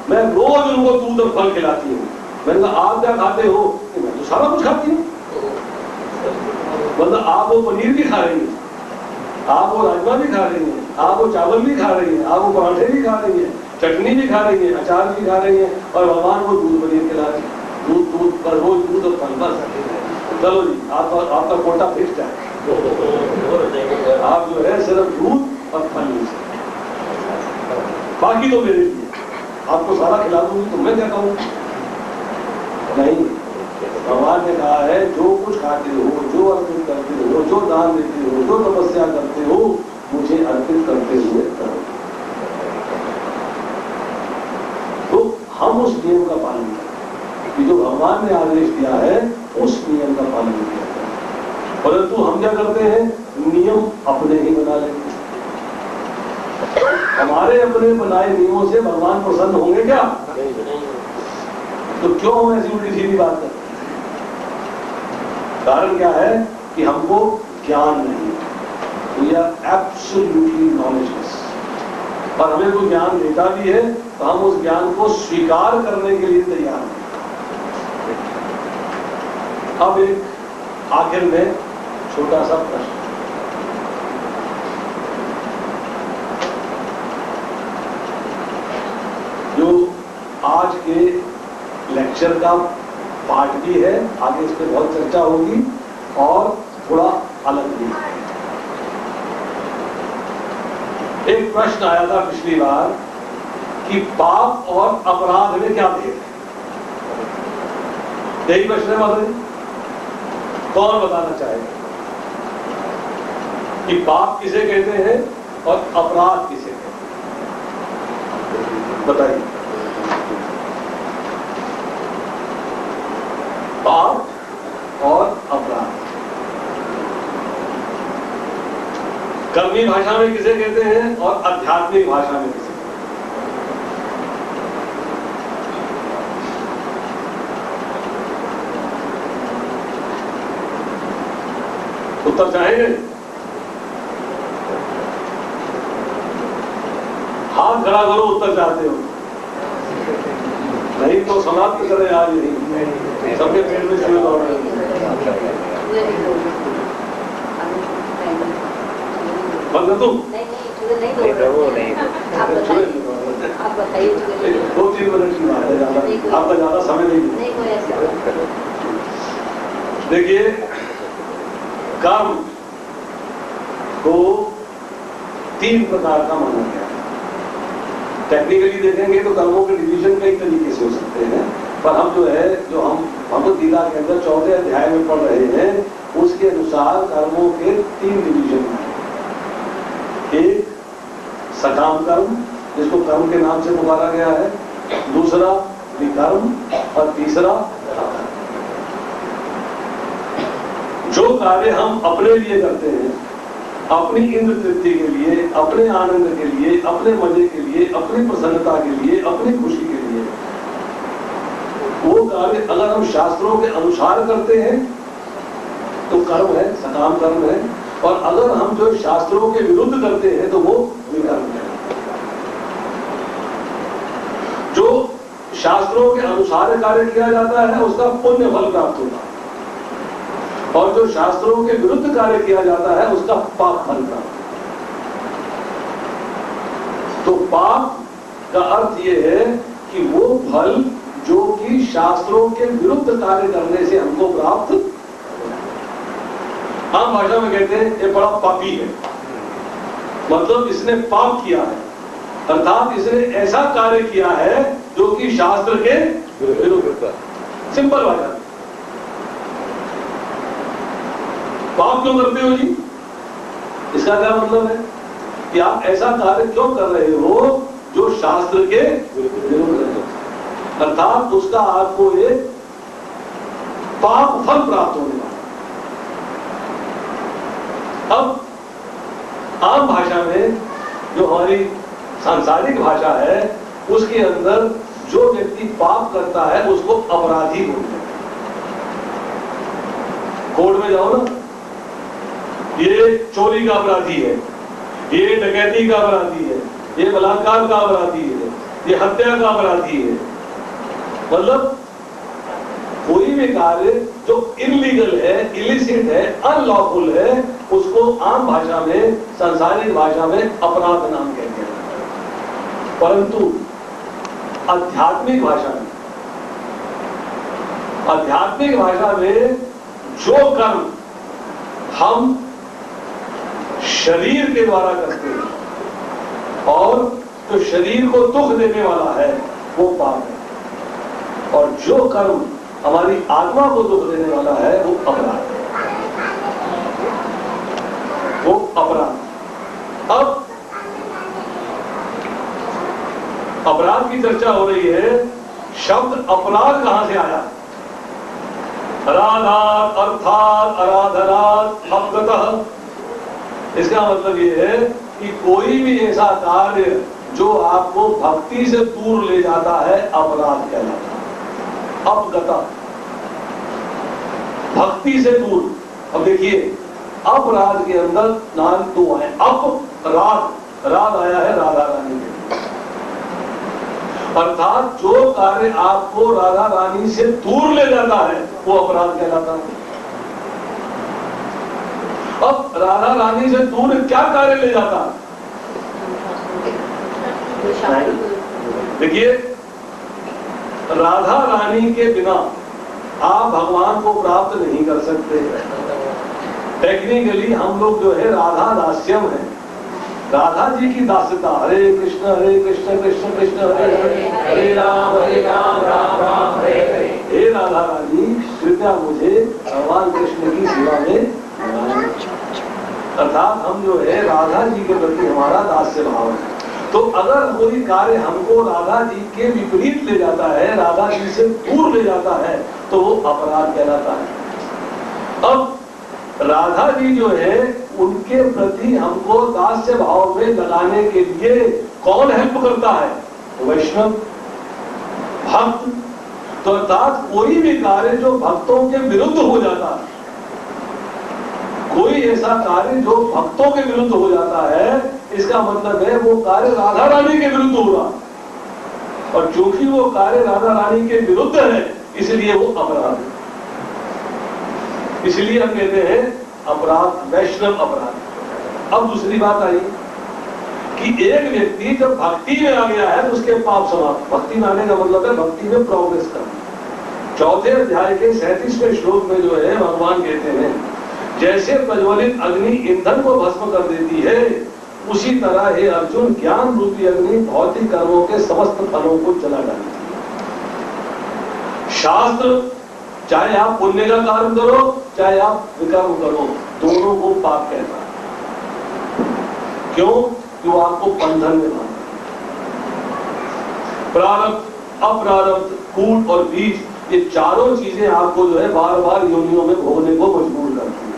मैं रोज उनको दूध और फल खिलाती हूँ। मैंने कहा आप क्या खाते हो? मैं तो सारा कुछ खाती हूँ। मतलब आप वो पनीर भी खा रही हैं, आप वो राजमा भी खा रही हैं, आप वो चावल भी खा रही हैं, आप वो पराठे भी खा रही हैं, चटनी भी खा रही है, अचार भी खा रही है, और भगवान को दूध पनीर खिला रही है। दूध पर रोज दूध और फल बस। चलो जी आपका कोटा फिक्स है। आप जो है सिर्फ दूध और फल नहीं सकते, बाकी तो मेरे लिए। आपको सारा खिला दूंगी तो मैं क्या कहूँ? नहीं, भगवान ने कहा है जो कुछ खाते हो, जो अर्पित करते हो, जो दान देते हो, जो तपस्या करते हो, मुझे अर्पित करते हुए करो। तो हम उस नियम का पालन करें कि जो भगवान ने आदेश दिया है उस नियम का पालन किया जाए। परंतु हम क्या करते हैं, नियम अपने ही बना लेते हैं। हमारे अपने बनाए नियमों से भगवान प्रसन्न होंगे क्या? तो क्यों हम ऐसी उल्टी सीधी बात करते हैं? कारण क्या है कि हमको ज्ञान नहीं है। We are absolutely knowledgeless. और हमें कोई ज्ञान देता भी है तो हम उस ज्ञान को स्वीकार करने के लिए तैयार हैं। अब एक आखिर में छोटा सा प्रश्न, जो आज के लेक्चर का पार्ट भी है, आगे इस पर बहुत चर्चा होगी और थोड़ा अलग भी है। एक प्रश्न आया था पिछली बार कि पाप और अपराध में क्या भेद है? यही प्रश्न है माता जी, कौन बताना चाहेगा कि पाप किसे कहते हैं और अपराध किसे कहते हैं? बताइए। पाप और अपराध कर्मी भाषा में किसे कहते हैं और आध्यात्मिक भाषा में किसे? उत्तर चाहेंगे? हाथ खड़ा करो उत्तर चाहते हो, नहीं तो समाप्त करें आज यही। सबके पेट में शुरू दौड़ रहे बंद तुम नहीं प्रभु नहीं। आप बताइए। 2-3 मिनट की बात है, आपका ज्यादा समय नहीं। देखिए कर्म को 3 प्रकार का माना गया है। टेक्निकली देखेंगे तो कर्मों के डिवीजन कई तरीके से हो सकते हैं, पर हम जो हम भगवद गीता के अंदर 14वें अध्याय में पढ़ रहे हैं, उसके अनुसार कर्मों के 3 डिवीजन हैं। एक सकाम कर्म, जिसको कर्म के नाम से पुकारा गया है, दूसरा विकर्म और तीसरा अकर्म। जो कार्य हम अपने लिए करते हैं, अपनी इंद्र तृप्ति के लिए, अपने आनंद के लिए, अपने मजे के लिए, अपनी प्रसन्नता के लिए, अपनी खुशी के लिए, वो कार्य अगर हम शास्त्रों के अनुसार करते हैं तो कर्म है, सकाम कर्म है, और अगर हम जो शास्त्रों के विरुद्ध करते हैं तो वो विकर्म है। जो शास्त्रों के अनुसार कार्य किया जाता है उसका पुण्य फल प्राप्त होता है, और जो शास्त्रों के विरुद्ध कार्य किया जाता है उसका पाप फल प्राप्त होता है। तो पाप का अर्थ यह है कि वो फल जो कि शास्त्रों के विरुद्ध कार्य करने से हमको प्राप्त, आम भाषा में कहते हैं ये बड़ा पापी है, मतलब इसने पाप किया है, अर्थात इसने ऐसा कार्य किया है जो कि शास्त्र के विरुद्ध। सिंपल भाषा, पाप क्यों करते हो जी? इसका क्या मतलब है कि आप ऐसा कार्य क्यों कर रहे हो जो शास्त्र के विरुद्ध है, अर्थात उसका आपको एक पाप फल प्राप्त होने वाला। अब आम भाषा में जो हमारी सांसारिक भाषा है उसके अंदर जो व्यक्ति पाप करता है उसको अपराधी बोलते हैं। कोर्ट में जाओ ना, ये चोरी का अपराधी है, ये डकैती का अपराधी है, ये बलात्कार का अपराधी है, ये हत्या का अपराधी है, मतलब कोई भी कार्य जो इलीगल है, इलिसिट है, अनलॉफुल है, उसको आम भाषा में, सांसारिक भाषा में अपराध नाम कहते हैं। परंतु आध्यात्मिक भाषा में जो कर्म हम शरीर के द्वारा करते हैं और जो शरीर को दुख देने वाला है वो पाप है, और जो कर्म हमारी आत्मा को दुख देने वाला है वो अपराध है, वो अपराध। अब अपराध की चर्चा हो रही है, शब्द अपराध कहां से आया? अराधात अर्थात अराधनात् अपगतः। इसका मतलब यह है कि कोई भी ऐसा कार्य जो आपको भक्ति से दूर ले जाता है अपराध कहलाता है। अपगतः, भक्ति से दूर। अब देखिए, अपराध के अंदर नाम 2 है। अपराध, राध आया है राधा रानी के, अर्थात जो कार्य आपको राधा रानी से दूर ले जाता है वो अपराध कहलाता है। अब राधा रानी से दूर क्या कार्य ले जाता है? देखिए, राधा रानी के बिना आप भगवान को प्राप्त नहीं कर सकते। टेक्निकली हम लोग जो है राधा दास्यम है, राधा जी की दास्यता। हरे कृष्ण कृष्ण कृष्ण हरे हरे, हरे राम राम राम हरे हरे। हे राधा रानी, कृपया मुझे भगवान कृष्ण की सेवा में, अर्थात हम जो है राधा जी के प्रति हमारा दास्य भाव है। तो अगर कोई कार्य हमको राधा जी के विपरीत ले जाता है, राधा जी से दूर ले जाता है, तो वो अपराध कहलाता है। अब राधा जी जो है उनके प्रति हमको दास्य भाव में लगाने के लिए कौन हेल्प करता है? वैष्णव, भक्त। तो अर्थात कोई भी कार्य जो भक्तों के विरुद्ध हो जाता है, कोई ऐसा कार्य जो भक्तों के विरुद्ध हो जाता है, इसका मतलब है वो कार्य राधा रानी के विरुद्ध हो रहा, और चूंकि वो कार्य राधा रानी के विरुद्ध है इसलिए वो अपराध है। इसलिए हम कहते हैं अपराध, वैष्णव अपराध। अब दूसरी बात आई कि एक व्यक्ति जब भक्ति में आ गया है तो उसके पाप समाप्त। भक्ति में आने का मतलब है भक्ति में प्रोग्रेस करना। 4थे अध्याय के 37वें श्लोक में जो है भगवान कहते हैं, जैसे प्रज्वलित अग्नि ईंधन को भस्म कर देती है, उसी तरह हे अर्जुन ज्ञान रूपी अग्नि भौतिक कर्मों के समस्त फलों को जला डालती है। शास्त्र चाहे आप पुण्य का कार्य करो चाहे आप विकर्म करो, दोनों को पाप कहता है। क्यों? क्यों आपको बंधन में बांधता है। प्रारब्ध, अप्रारब्ध, कूट और बीज, ये चारों चीजें आपको जो है बार बार योनियों में भोगने को मजबूर करती है।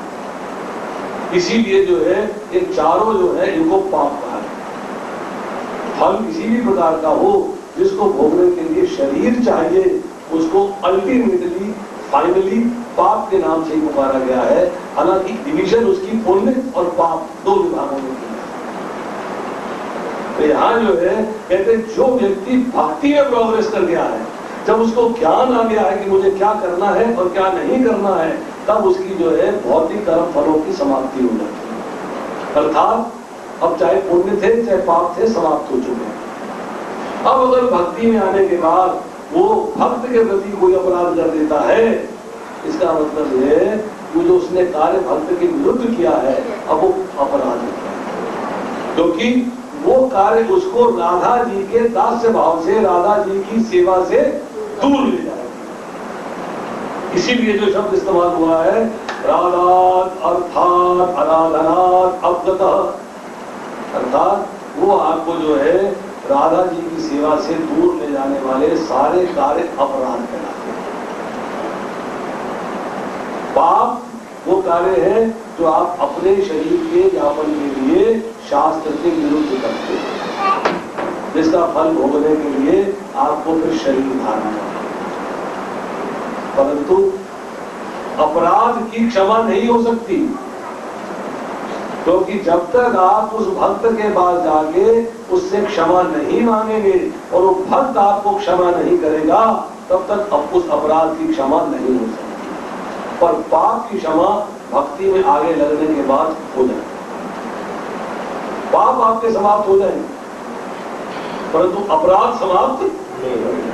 इसीलिए जो है ये चारों जो है इनको पाप कहा है। फल किसी भी प्रकार का हो जिसको भोगने के लिए शरीर चाहिए, उसको अल्टीमेटली फाइनली पाप के नाम से ही पुकारा गया है। हालांकि डिवीजन उसकी पुण्य और पाप दो विभागों में किया है। तो यहाँ जो है कहते हैं जो व्यक्ति भक्ति में प्रोग्रेस कर गया है, जब उसको ज्ञान आ गया है कि मुझे क्या करना है और क्या नहीं करना है, तब उसकी जो है भौतिक कर्म फलों की समाप्ति हो जाती है। अर्थात अब चाहे पुण्य थे चाहे पाप थे, समाप्त हो चुके हैं। अब अगर भक्ति में आने के बाद वो भक्त के प्रति कोई अपराध कर देता है, इसका मतलब है कि जो उसने कार्य भक्त के विरुद्ध किया है अब वो अपराध है, क्योंकि वो कार्य उसको राधा जी के दास्य भाव से, राधा जी की सेवा से दूर ले जाएगा। इसीलिए जो शब्द इस्तेमाल हुआ है राधात अर्थात आराधनात अवगतः, अर्थात वो आपको जो है राधा जी की सेवा से दूर ले जाने वाले सारे कार्य अपराध कहलाते हैं। पाप वो कार्य है जो आप अपने शरीर के यापन के लिए शास्त्र के विरुद्ध करते हैं, जिसका फल भोगने के लिए आपको फिर शरीर धारण करना। परंतु अपराध की क्षमा नहीं हो सकती, क्योंकि जब तक आप उस भक्त के पास जाके उससे क्षमा नहीं मांगेंगे और वो भक्त आपको क्षमा नहीं करेगा, तब तक उस अपराध की क्षमा नहीं हो सकती। पर पाप की क्षमा भक्ति में आगे लगने के बाद हो जाए, पाप आपके समाप्त हो जाएंगे, परंतु अपराध समाप्त नहीं होंगे।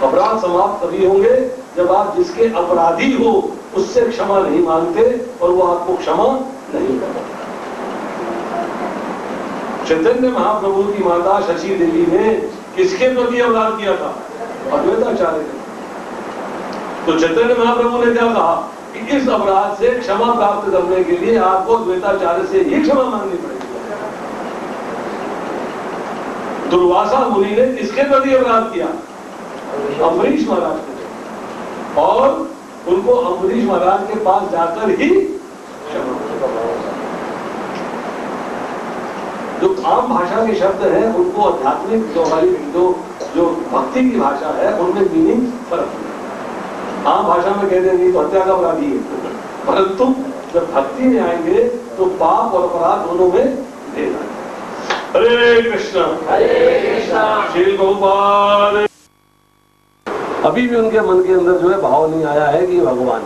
अपराध समाप्त तभी होंगे जब आप जिसके अपराधी हो उससे क्षमा नहीं मांगते और वो आपको क्षमा नहीं करता। चैतन्य महाप्रभु की माता शशि देवी ने किसके प्रति अपराध किया था? अद्वैताचार्य ने। तो चैतन्य महाप्रभु ने क्या कहा कि इस अपराध से क्षमा प्राप्त करने के लिए आपको अद्वैताचार्य से ही क्षमा मांगनी पड़ेगी। दुर्वासा मुनि ने किसके प्रति अपराध किया? अम्बरीश महाराज को, और उनको अम्बरीश महाराज के पास जाकर ही क्षमा। जो आम भाषा के शब्द हैं उनको आध्यात्मिक जो हमारी जो भक्ति की भाषा है उनमें मीनिंग फर्क है। आम भाषा में कह देंगे तो हत्या का अपराधी है, परंतु जब भक्ति में आएंगे तो पाप और अपराध दोनों में भेद आएगा। हरे कृष्णा श्रील प्रभुपाद। अभी भी उनके मन के अंदर जो है भाव नहीं आया है कि भगवान